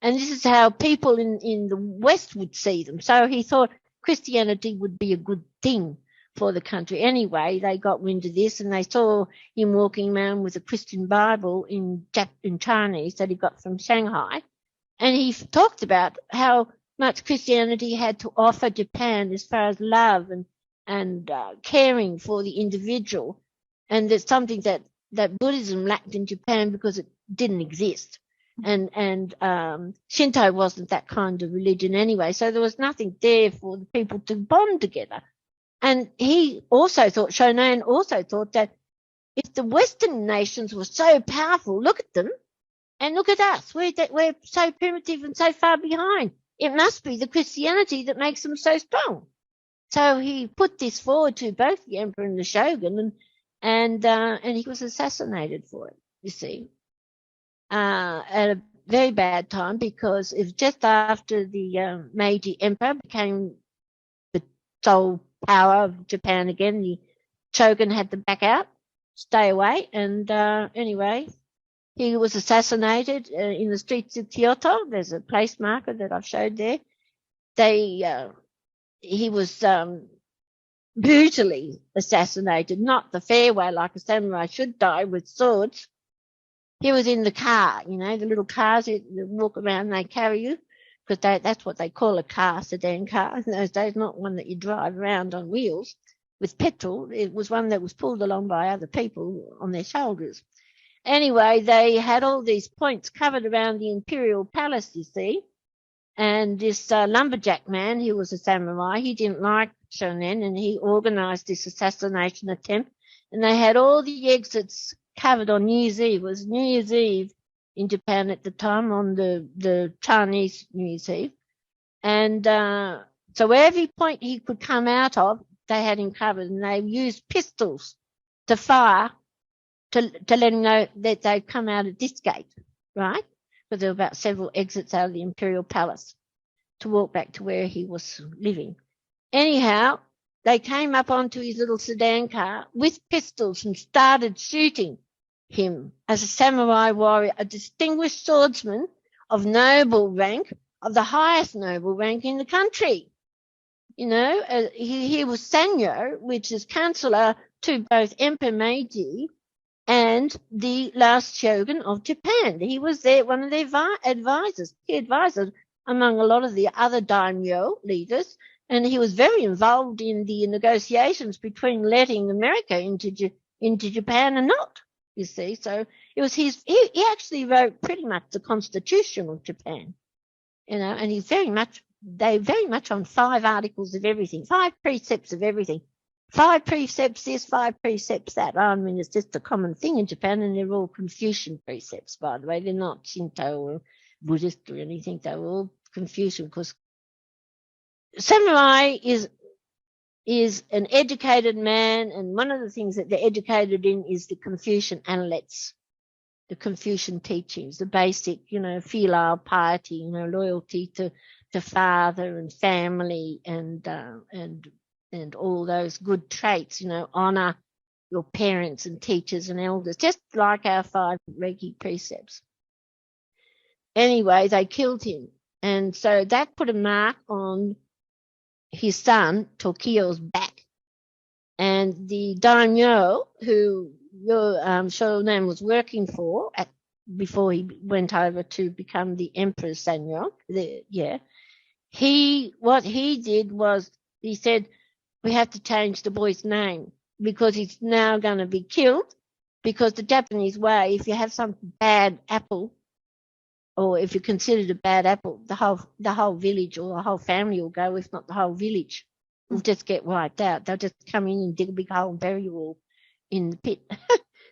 C: And this is how people in the West would see them. So he thought Christianity would be a good thing for the country. Anyway, they got wind of this, and they saw him walking around with a Christian Bible in Chinese that he got from Shanghai. And he talked about how much Christianity had to offer Japan as far as love and caring for the individual. And there's something that Buddhism lacked in Japan because it didn't exist. And Shinto wasn't that kind of religion anyway. So there was nothing there for the people to bond together. And he also thought, Shonan also thought, that if the Western nations were so powerful, look at them and look at us. We're so primitive and so far behind. It must be the Christianity that makes them so strong. So he put this forward to both the emperor and the shogun, and he was assassinated for it, you see, at a very bad time, because it was just after the Meiji emperor became the sole power of Japan again. The shogun had to back out, stay away, and anyway, he was assassinated in the streets of Kyoto. There's a place marker that I've showed there. He was brutally assassinated, not the fair way like a samurai should die with swords. He was in the car, the little cars that walk around and they carry you, because that's what they call a car, sedan car in those days, not one that you drive around on wheels with petrol. It was one that was pulled along by other people on their shoulders. Anyway, they had all these points covered around the imperial palace, you see. And this lumberjack man, he was a samurai, he didn't like Shonan, and he organized this assassination attempt. And they had all the exits covered on New Year's Eve. It was New Year's Eve in Japan at the time, on the Chinese New Year's Eve. And so every point he could come out of, they had him covered, and they used pistols to fire to let him know that they'd come out of this gate, right? Because there were about several exits out of the imperial palace to walk back to where he was living. Anyhow, they came up onto his little sedan car with pistols and started shooting him as a samurai warrior, a distinguished swordsman of noble rank, of the highest noble rank in the country. He was Sanyo, which is counselor to both Emperor Meiji and the last shogun of Japan. He was there, one of their advisors. He advised among a lot of the other daimyo leaders, and he was very involved in the negotiations between letting America into Japan and not, you see. So it was he actually wrote pretty much the Constitution of Japan, and he's very much on 5 articles of everything, 5 precepts of everything. 5 precepts this, 5 precepts that. I mean, it's just a common thing in Japan, and they're all Confucian precepts, by the way. They're not Shinto or Buddhist or anything. They're all Confucian, because samurai is an educated man, and one of the things that they're educated in is the Confucian analects, the Confucian teachings, the basic, filial piety, loyalty to father and family, and all those good traits, honor your parents and teachers and elders, just like our 5 Reiki precepts. Anyway, they killed him. And so that put a mark on his son, Tokio's back. And the daimyo, who Shonan was working for at before he went over to become the Emperor Sanyong. What he did was he said, we have to change the boy's name because he's now going to be killed, because the Japanese way, if you have some bad apple, or if you're considered a bad apple, the whole village or the whole family will go, if not the whole village will just get wiped out. They'll just come in and dig a big hole and bury you all in the pit.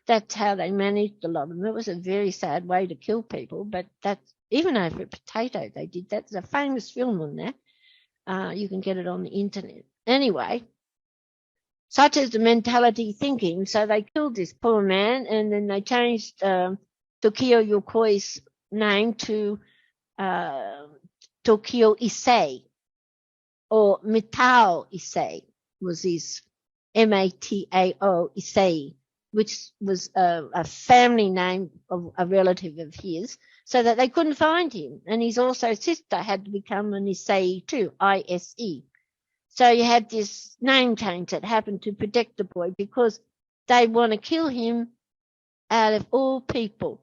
C: That's how they managed a lot of them. It was a very sad way to kill people, but that's even over a potato they did that. There's a famous film on that. You can get it on the internet. Anyway, such is the mentality thinking. So they killed this poor man, and then they changed Tokio Yokoi's name to Tokio Issei, or Mitao Issei was his Matao Issei, which was a family name of a relative of his, so that they couldn't find him. And his also sister had to become an Issei too, I-S-E. So you had this name change that happened to protect the boy, because they want to kill him out of all people.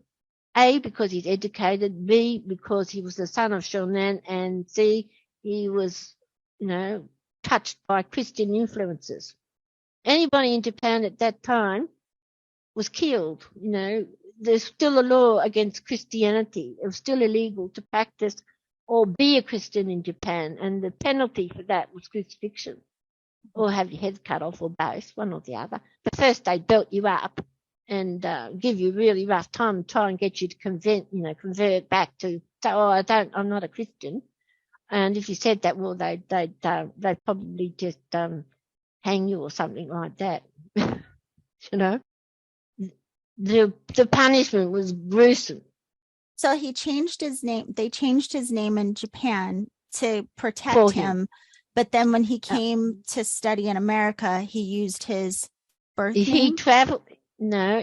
C: A, because he's educated, B, because he was the son of Shonan, and C, he was, touched by Christian influences. Anybody in Japan at that time was killed. There's still a law against Christianity. It was still illegal to practice or be a Christian in Japan, and the penalty for that was crucifixion, or have your head cut off, or both, one or the other. But first they belt you up and give you a really rough time and try and get you to convert back to, I'm not a Christian. And if you said that, well, they'd probably just hang you or something like that. The punishment was gruesome.
B: So he changed his name. They changed his name in Japan to protect him. But then when he came to study in America, he used his birth name.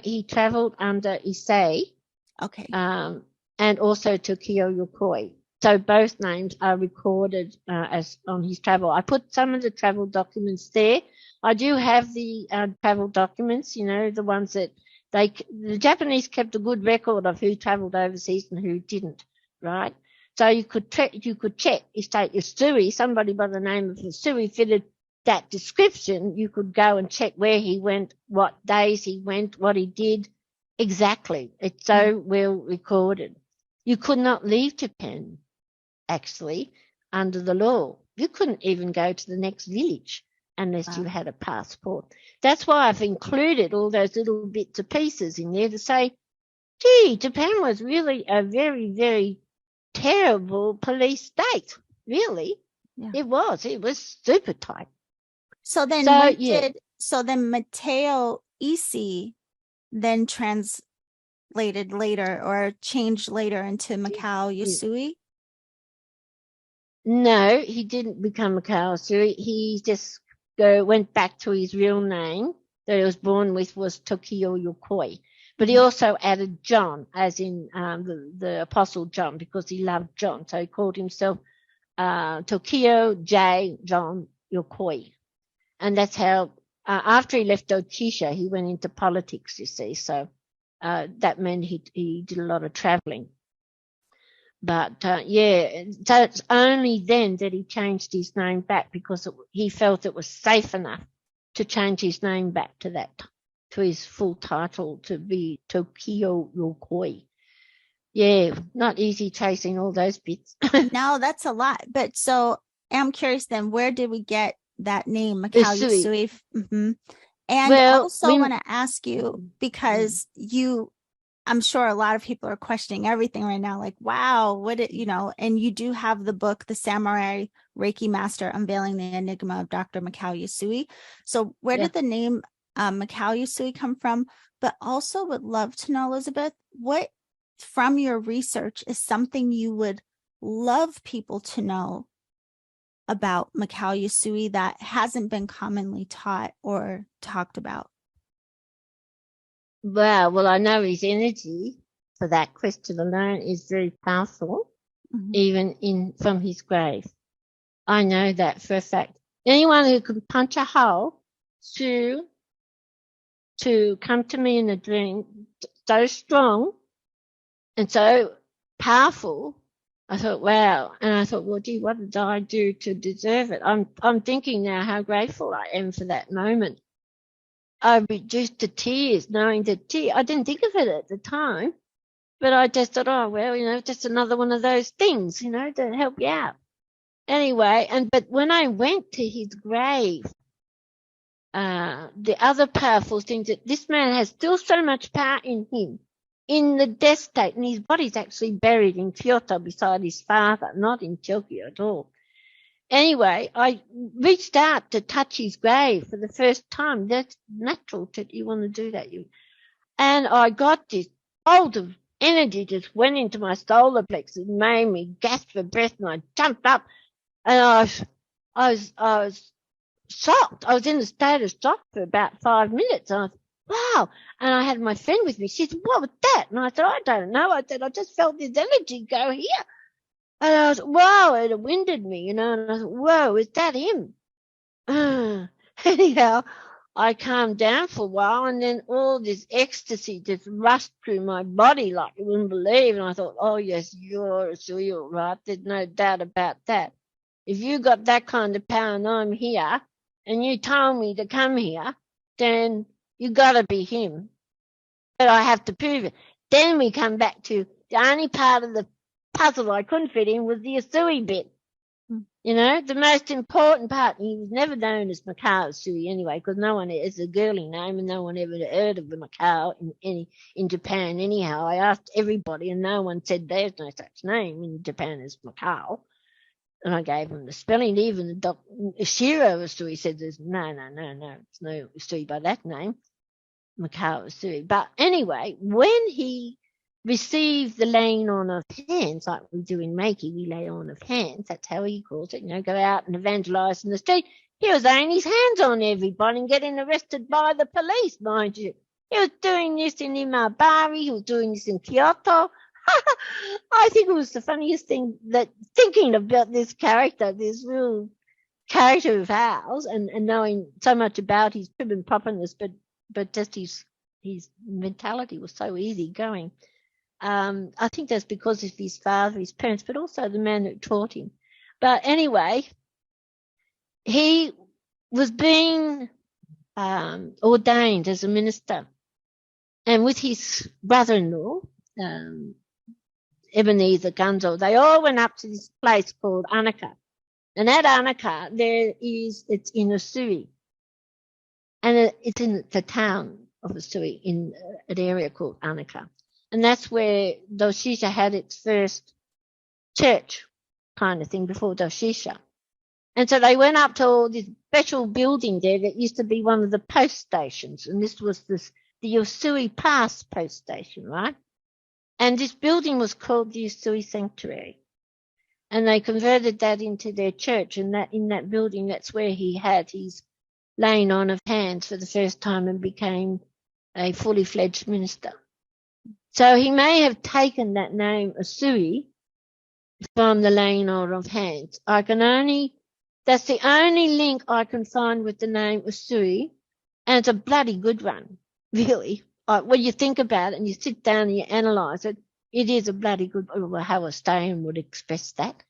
C: He traveled under Issei.
B: Okay.
C: And also Tokio Yokoi. So both names are recorded as on his travel. I put some of the travel documents there. I do have the travel documents, the ones that the Japanese kept a good record of who traveled overseas and who didn't, right? So you could check if Usui, somebody by the name of Usui fitted that description, you could go and check where he went, what days he went, what he did. Exactly. It's so well recorded. You could not leave Japan, actually, under the law. You couldn't even go to the next village unless you had a passport. That's why I've included all those little bits and pieces in there to say, gee, Japan was really a very, very terrible police state. Really. Yeah. It was super tight.
B: So then Mateo Issei then translated later or changed later into Mikao Usui?
C: No, he didn't become Mikao Usui. He just went back to his real name that he was born with, was Tokio Yokoi. But he also added John, as in the Apostle John, because he loved John. So he called himself Tokio J. John Yokoi. And that's how, after he left Doshisha, he went into politics, you see. So that meant he did a lot of traveling. But, so it's only then that he changed his name back, because he felt it was safe enough to change his name back to his full title, to be Tokio Yokoi. Yeah, not easy tracing all those bits.
B: No, that's a lot. But so I'm curious then, where did we get that name, Mikao Usui? Mm-hmm. And I want to ask you, because I'm sure a lot of people are questioning everything right now, like, wow, and you do have the book, The Samurai Reiki Master, Unveiling the Enigma of Dr. Mikao Usui. So where did the name Mikao Usui come from? But also would love to know, Elizabeth, what from your research is something you would love people to know about Mikao Usui that hasn't been commonly taught or talked about?
C: Well, I know his energy for that question alone is very powerful, even from his grave. I know that for a fact. Anyone who can punch a hole to come to me in a dream so strong and so powerful. I thought, wow. And I thought, well, gee, what did I do to deserve it? I'm thinking now how grateful I am for that moment. I reduced to tears, knowing that, gee, I didn't think of it at the time, but I just thought, oh, well, just another one of those things, to help you out. Anyway, but when I went to his grave, the other powerful thing that this man has still so much power in him, in the death state, and his body's actually buried in Kyoto beside his father, not in Tokyo at all. Anyway, I reached out to touch his grave for the first time. That's natural that you want to do that. And I got this bolt of energy just went into my solar plexus, made me gasp for breath, and I jumped up, and I was shocked. I was in a state of shock for about 5 minutes. And I thought, wow. And I had my friend with me. She said, what was that? And I said, I don't know. I said, I just felt this energy go here. And I was, wow, it winded me, and I thought, whoa, is that him? Anyhow, I calmed down for a while, and then all this ecstasy just rushed through my body like you wouldn't believe. And I thought, oh, yes, you're right. There's no doubt about that. If you got that kind of power and I'm here, and you told me to come here, then you got to be him. But I have to prove it. Then we come back to the only part of the puzzle I couldn't fit in was the Usui bit. The most important part. He was never known as Mikao Usui anyway, because no one, it's a girly name, and no one ever heard of the Mikao in Japan anyhow. I asked everybody, and no one said there's no such name in Japan as Mikao. And I gave him the spelling. Even the Dr Shiro Usui said there's no, it's no Usui by that name, Mikao Usui. But anyway, when he received the laying on of hands, like we do in Reiki, we lay on of hands. That's how he calls it. Go out and evangelize in the street. He was laying his hands on everybody and getting arrested by the police, mind you. He was doing this in Imabari. He was doing this in Kyoto. I think it was the funniest thing, that thinking about this character, this real character of ours, and knowing so much about his prim and properness, but just his mentality was so easygoing. I think that's because of his father, his parents, but also the man who taught him. But anyway, he was being ordained as a minister, and with his brother-in-law, Ebenezer Gunzo, they all went up to this place called Anaka. And at Anaka, it's in Usui. And it's in the town of Usui, in an area called Anaka. And that's where Doshisha had its first church kind of thing before Doshisha. And so they went up to this special building there that used to be one of the post stations. And this was the Usui Pass post station, right? And this building was called the Usui Sanctuary. And they converted that into their church. And that in that building, that's where he had his laying on of hands for the first time and became a fully fledged minister. So he may have taken that name Usui from the laying on of hands. That's the only link I can find with the name Usui, and it's a bloody good one, really. When you think about it and you sit down and you analyse it, it is a bloody good, well, how a Australian would express that.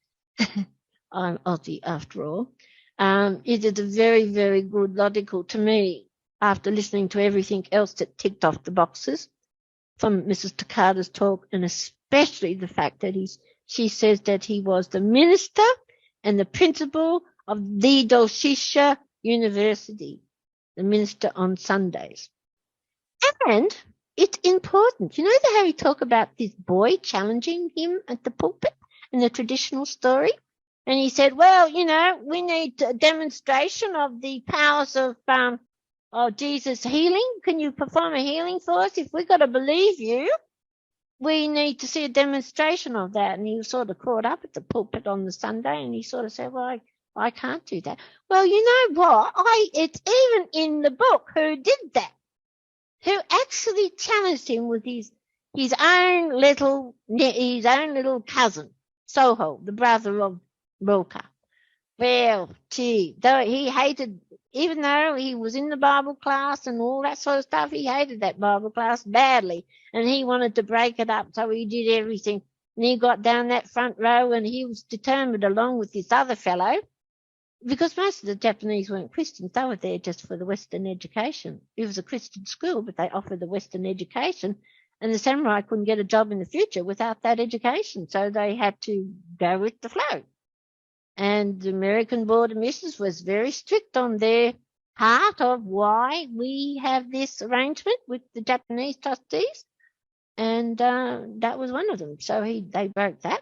C: I'm Aussie after all. It is a very, very good, logical to me, after listening to everything else that ticked off the boxes from Mrs Takata's talk, and especially the fact that she says that he was the minister and the principal of the Doshisha University, the minister on Sundays. And it's important. You know how we talk about this boy challenging him at the pulpit in the traditional story? And he said, well, we need a demonstration of the powers of Jesus' healing. Can you perform a healing for us? If we've got to believe you, we need to see a demonstration of that. And he was sort of caught up at the pulpit on the Sunday, and he sort of said, well, I can't do that. Well, you know what? It's even in the book who did that, who actually challenged him with his own little cousin, Soho, the brother of Roka. Well, gee, though he hated even though he was in the Bible class and all that sort of stuff, he hated that Bible class badly. And he wanted to break it up, so he did everything. And he got down that front row and he was determined, along with this other fellow, because most of the Japanese weren't Christians. They were there just for the Western education. It was a Christian school, but they offered the Western education. And the samurai couldn't get a job in the future without that education. So they had to go with the flow. And the American Board of Missions was very strict on their part of why we have this arrangement with the Japanese trustees. And that was one of them. So they broke that.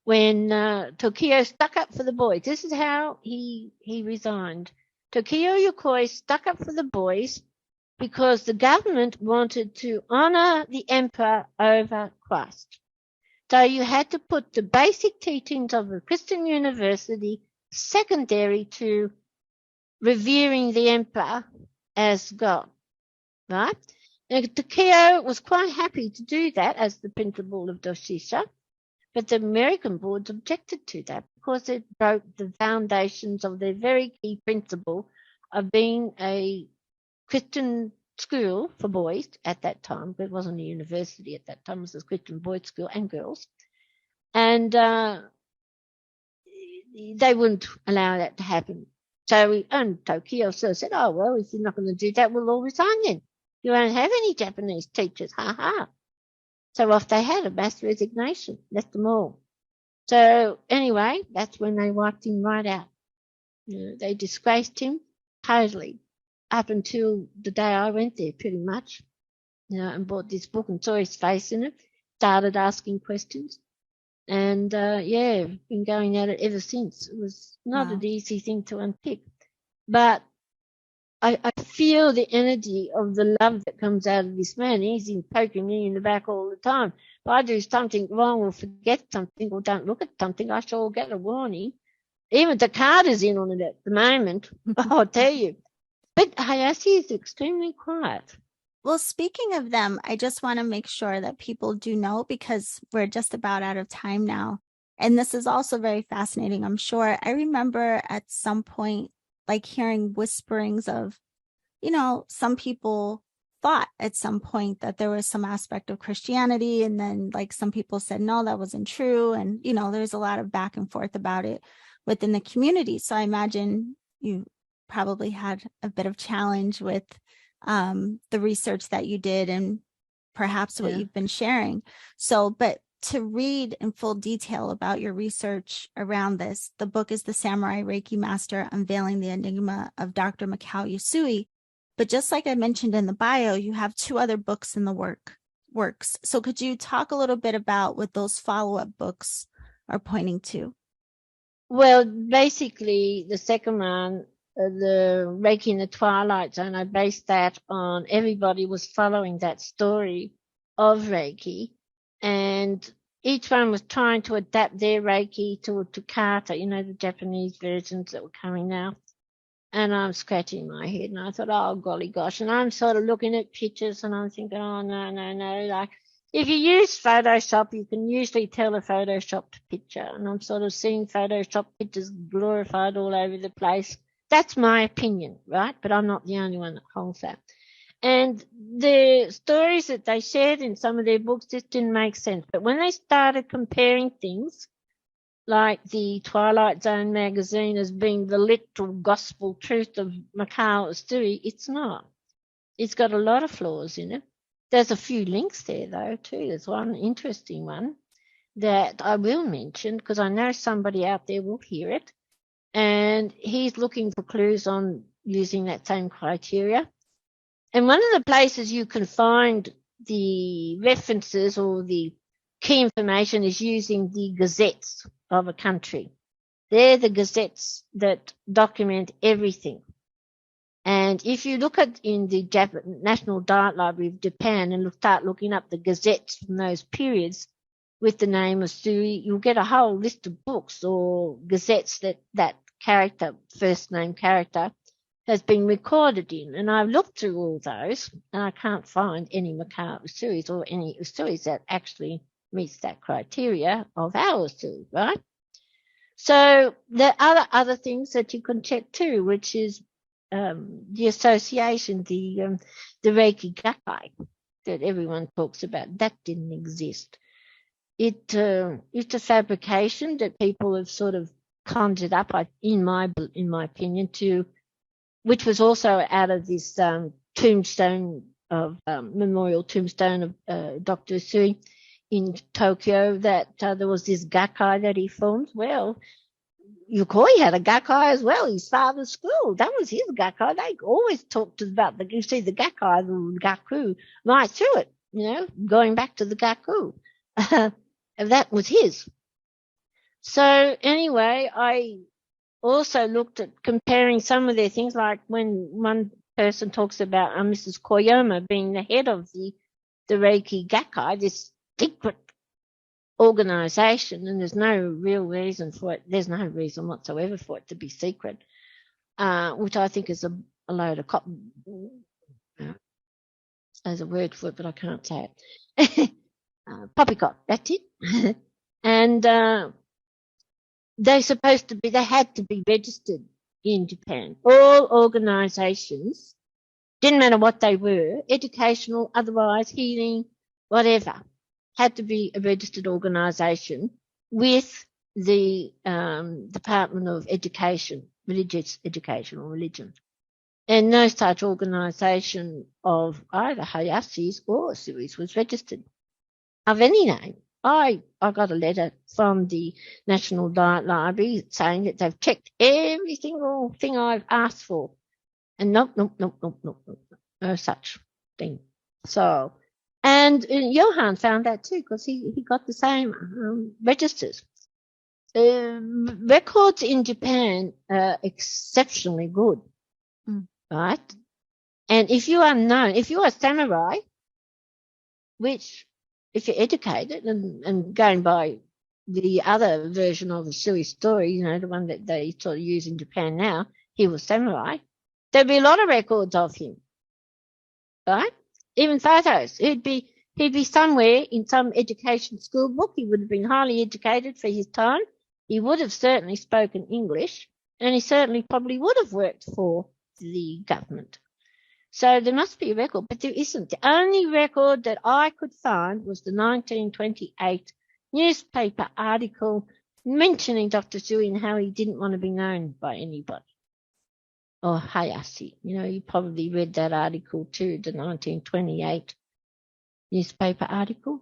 C: When Tokio stuck up for the boys, this is how he resigned. Tokio Yokoi stuck up for the boys because the government wanted to honor the emperor over Christ. So you had to put the basic teachings of a Christian university secondary to revering the emperor as God, right? And Tokio was quite happy to do that as the principal of Doshisha, but the American boards objected to that because it broke the foundations of their very key principle of being a Christian school for boys at that time, but it wasn't a university at that time, it was a Christian boys' school and girls. And they wouldn't allow that to happen. So Tokio sort of said, oh, well, if you're not going to do that, we'll all resign then. You won't have any Japanese teachers, ha. So off they had a mass resignation, left them all. So anyway, that's when they wiped him right out. They disgraced him totally. Up until the day I went there, pretty much, and bought this book and saw his face in it, started asking questions, and been going at it ever since. It was not an easy thing to unpick, but I feel the energy of the love that comes out of this man. He's poking me in the back all the time. If I do something wrong or forget something or don't look at something, I shall get a warning. Even Takata's in on it at the moment, I'll tell you. But Hayashi is extremely quiet.
B: Well, speaking of them, I just want to make sure that people do know, because we're just about out of time now. And this is also very fascinating, I'm sure. I remember at some point, like hearing whisperings of, some people thought at some point that there was some aspect of Christianity. And then like some people said, no, that wasn't true. And, there's a lot of back and forth about it within the community. So I imagine you probably had a bit of challenge with the research that you did and perhaps what you've been sharing. So, but to read in full detail about your research around this, the book is The Samurai Reiki Master, Unveiling the Enigma of Dr. Usui. But just like I mentioned in the bio, you have 2 other books in the works. So could you talk a little bit about what those follow-up books are pointing to?
C: Well, basically, the second one, the Reiki in the Twilight Zone, I based that on everybody was following that story of Reiki, and each one was trying to adapt their Reiki to Takata, the Japanese versions that were coming out. And I'm scratching my head, and I thought, oh, golly gosh. And I'm sort of looking at pictures, and I'm thinking, oh, no. Like, if you use Photoshop, you can usually tell a Photoshopped picture. And I'm sort of seeing Photoshop pictures glorified all over the place. That's my opinion, right? But I'm not the only one that holds that. And the stories that they shared in some of their books just didn't make sense. But when they started comparing things, like the Twilight Zone magazine as being the literal gospel truth of Mikao Usui, it's not. It's got a lot of flaws in it. There's a few links there, though, too. There's one interesting one that I will mention because I know somebody out there will hear it. And he's looking for clues on using that same criteria. And one of the places you can find the references or the key information is using the gazettes of a country. They're the gazettes that document everything. And if you look at in the National Diet Library of Japan and start looking up the gazettes from those periods with the name of Usui, you'll get a whole list of books or gazettes that character, first name character, has been recorded in. And I've looked through all those, and I can't find any Mikao Usuis or any Usuis that actually meets that criteria of our Usui, right? So there are other things that you can check too, which is the association, the Reiki Gakkai that everyone talks about. That didn't exist. It's a fabrication that people have sort of conjured up, in my opinion, which was also out of this tombstone of memorial tombstone of Dr Usui in Tokyo, that there was this Gakkai that he formed. Well, Yokoi had a Gakkai as well, his father's school. That was his Gakkai. They always talked about you see the Gakkai, the Gaku, right through it, going back to the Gaku. That was his. So anyway, I also looked at comparing some of their things, like when one person talks about Mrs Koyama being the head of the Reiki Gakkai, this secret organization, and there's no real reason for it. There's no reason whatsoever for it to be secret, which I think is a load of cotton. There's a word for it, but I can't say it. Poppycock, that's it. And they had to be registered in Japan. All organizations, didn't matter what they were, educational, otherwise, healing, whatever, had to be a registered organization with the Department of Education, religious education or religion. And no such organization of either Hayashis or Usuis was registered of any name. I got a letter from the National Diet Library saying that they've checked every single thing I've asked for. And nope, no such thing. So, and Johan found that too, because he got the same registers. Records in Japan are exceptionally good, right? And if you are samurai, which if you're educated and going by the other version of the Sui story, the one that they sort of use in Japan now, he was samurai, there'd be a lot of records of him, right? Even photos. He'd be somewhere in some education school book. He would have been highly educated for his time. He would have certainly spoken English, and he certainly probably would have worked for the government. So there must be a record, but there isn't. The only record that I could find was the 1928 newspaper article mentioning Dr. Usui and how he didn't want to be known by anybody. Or Hayashi. You probably read that article too, the 1928 newspaper article.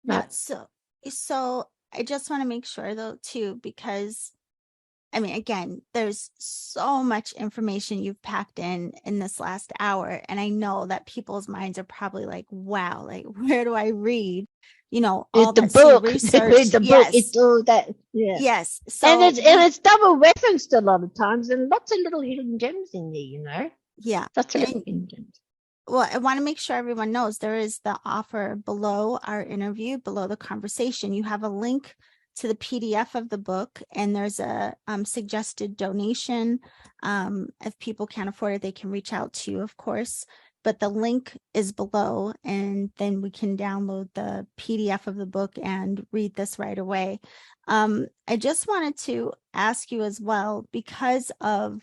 B: Yeah, so I just want to make sure though too, because again, there's so much information you've packed in this last hour. And I know that people's minds are probably like, wow, like, where do I read? All
C: the
B: that
C: book.
B: research.
C: The book. It's all that. Yeah.
B: Yes. So,
C: and it's double referenced a lot of times, and lots of little hidden gems in there,
B: Yeah.
C: Lots of little hidden gems.
B: Well, I want to make sure everyone knows there is the offer below our interview, below the conversation. You have a link to the PDF of the book, and there's a suggested donation. If people can't afford it, they can reach out to you, of course, but the link is below, and then we can download the PDF of the book and read this right away. I just wanted to ask you as well, because of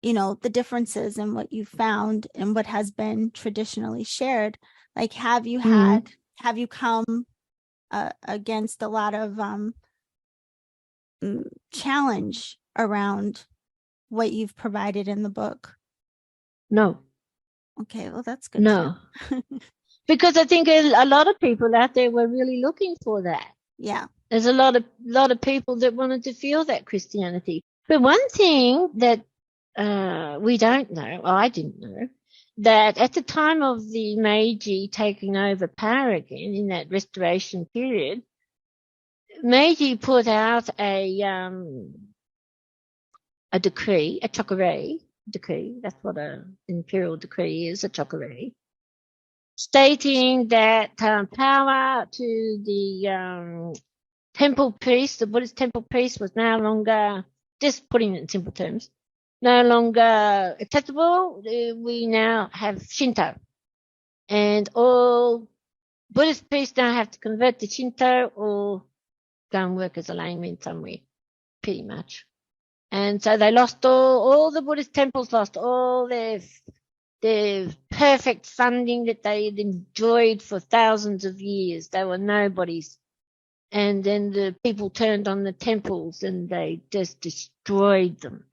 B: the differences in what you found and what has been traditionally shared, like, have you come against a lot of challenge around what you've provided in the book?
C: No.
B: Okay, well, that's good.
C: No. Because I think a lot of people out there were really looking for that.
B: Yeah.
C: There's a lot of people that wanted to feel that Christianity. But one thing that we don't know, I didn't know, that at the time of the Meiji taking over power again in that restoration period, Meiji put out a decree, a chokurei decree. That's what an imperial decree is, a chokurei, stating that power to the temple priest, the Buddhist temple priest, was no longer, just putting it in simple terms, no longer acceptable. We now have Shinto, and all Buddhist priests now have to convert to Shinto or go and work as a layman somewhere. pretty much. And so they lost all the Buddhist temples lost all their perfect funding that they had enjoyed for thousands of years. They were nobodies. And then the people turned on the temples and they just destroyed them.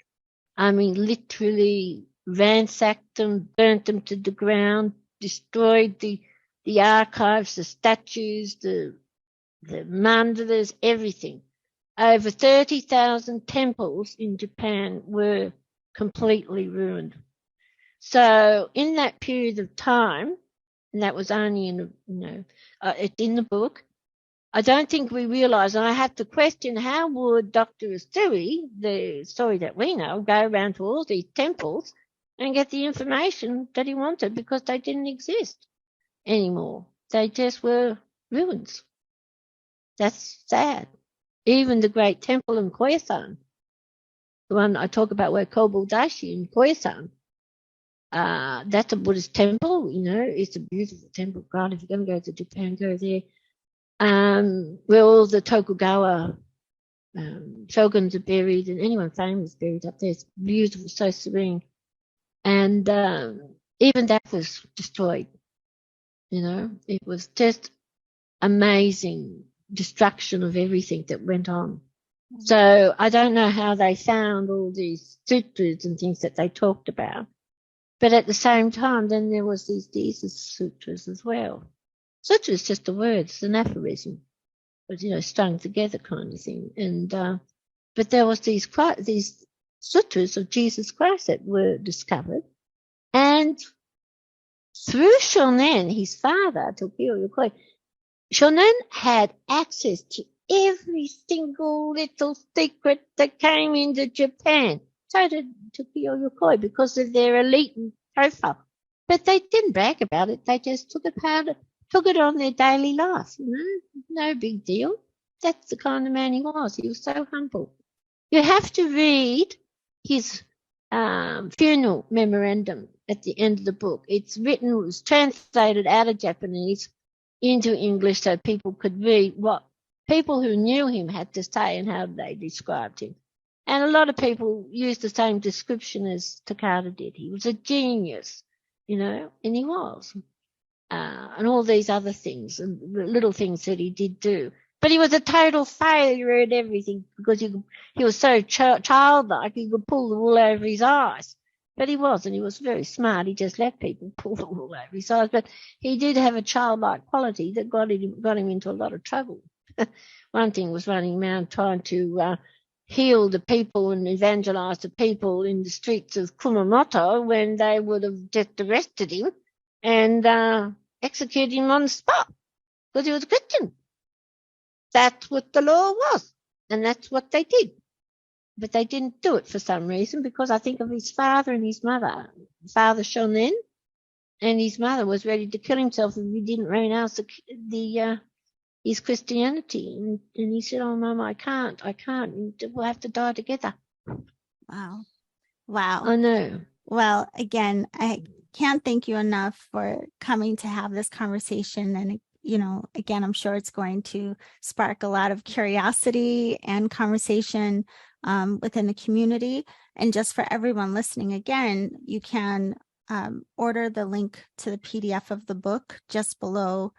C: I mean, literally ransacked them, burnt them to the ground, destroyed the archives, the statues, the mandalas, everything. Over 30,000 temples in Japan were completely ruined. So in that period of time, and that was only it's in the book, I don't think we realised, and I had to question, how would Dr Usui, the story that we know, go around to all these temples and get the information that he wanted, because they didn't exist anymore. They just were ruins. That's sad. Even the great temple in Koyasan, the one I talk about where Kobodashi in Koyasan, that's a Buddhist temple, it's a beautiful temple. God, if you're going to go to Japan, go there. Where all the Tokugawa shoguns are buried, and anyone famous buried up there. It's beautiful, so serene. And even that was destroyed. It was just amazing destruction of everything that went on. So I don't know how they found all these sutras and things that they talked about. But at the same time, then there was these Jesus sutras as well. Sutra is just a word, it's an aphorism, but strung together kind of thing. And but there was these sutras of Jesus Christ that were discovered, and through Shonan, his father, Tokio Yokoi, Shonan had access to every single little secret that came into Japan. So did Tokio Yokoi, because of their elite profile. But they didn't brag about it. They just took it on their daily life, no big deal. That's the kind of man he was. He was so humble. You have to read his funeral memorandum at the end of the book. It was translated out of Japanese into English so people could read what people who knew him had to say and how they described him. And a lot of people used the same description as Takata did. He was a genius, and he was. And all these other things, and the little things that he did do. But he was a total failure at everything, because he was so childlike, he could pull the wool over his eyes. But he wasn't. He was very smart. He just let people pull the wool over his eyes. But he did have a childlike quality that got him into a lot of trouble. One thing was running around trying to heal the people and evangelize the people in the streets of Kumamoto when they would have just arrested him and executed him on the spot because he was a Christian. That's what the law was, and that's what they did. But they didn't do it for some reason, because I think of his father and his mother. Father Shonan, and his mother was ready to kill himself if he didn't renounce his Christianity. And he said, "Oh, Mum, I can't. We'll have to die together."
B: Wow.
C: I know.
B: Well, again, I can't thank you enough for coming to have this conversation. And, again, I'm sure it's going to spark a lot of curiosity and conversation within the community. And just for everyone listening, again, you can order the link to the PDF of the book just below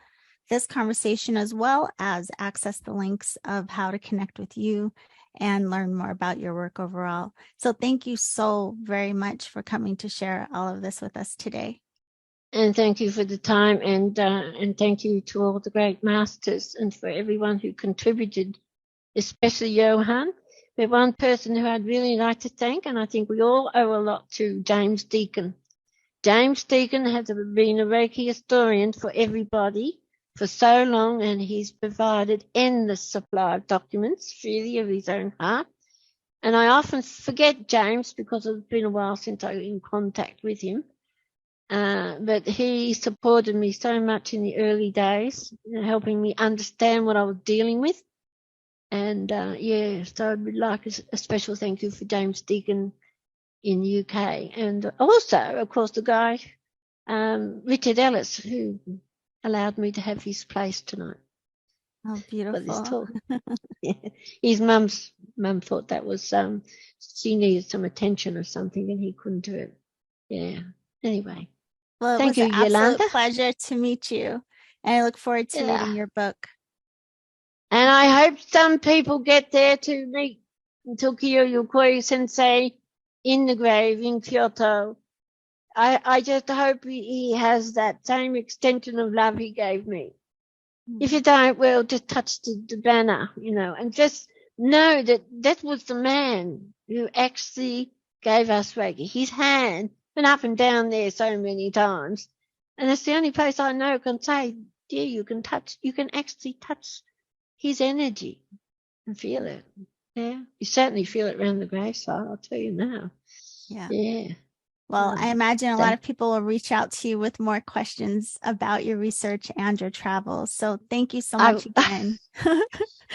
B: this conversation, as well as access the links of how to connect with you and learn more about your work overall. So thank you so very much for coming to share all of this with us today.
C: And thank you for the time, and thank you to all the great masters and for everyone who contributed, especially Johan. But one person who I'd really like to thank, and I think we all owe a lot to, James Deacon. James Deacon has been a Reiki historian for everybody for so long, and he's provided endless supply of documents freely of his own heart. And I often forget James because it's been a while since I was in contact with him. But he supported me so much in the early days, helping me understand what I was dealing with. And so I'd like a special thank you for James Deacon in the UK. And also, of course, the guy, Richard Ellis, who allowed me to have his place tonight.
B: Oh,
C: for this
B: beautiful.
C: talk. Yeah. His mum thought that was she needed some attention or something, and he couldn't do it. Yeah. Anyway,
B: Well, it
C: thank
B: was
C: you,
B: an absolute
C: Yolanda.
B: pleasure to meet you. And I look forward to
C: Yeah.
B: reading your book.
C: And I hope some people get there to meet Tokio Yokoi Sensei in the grave in Kyoto. I just hope he has that same extension of love he gave me. If you don't, well, just touch the banner, and just know that was the man who actually gave us Reiki. His hand went up and down there so many times. And it's the only place I know can say, dear, you can actually touch his energy and feel it. Yeah. You certainly feel it around the graveside, I'll tell you now.
B: Yeah.
C: Yeah.
B: Well, I imagine a
C: So-
B: lot of people will reach out to you with more questions about your research and your travels. So thank you so much again.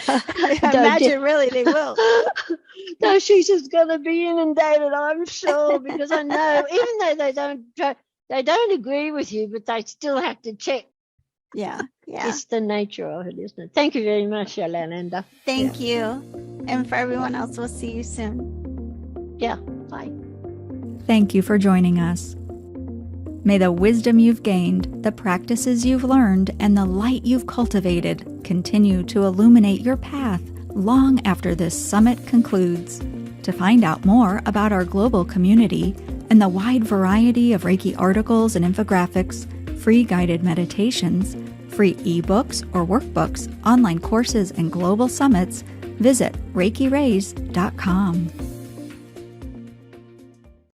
B: I imagine really they will.
C: Doshisha's going to be inundated, I'm sure, because I know, even though they don't agree with you, but they still have to check.
B: Yeah.
C: It's the nature of it, isn't it? Thank you very much, Yolanda.
B: Thank you. And for everyone else, we'll see you soon.
C: Yeah, bye.
A: Thank you for joining us. May the wisdom you've gained, the practices you've learned, and the light you've cultivated continue to illuminate your path long after this summit concludes. To find out more about our global community and the wide variety of Reiki articles and infographics, free guided meditations, free ebooks or workbooks, online courses, and global summits, visit ReikiRays.com.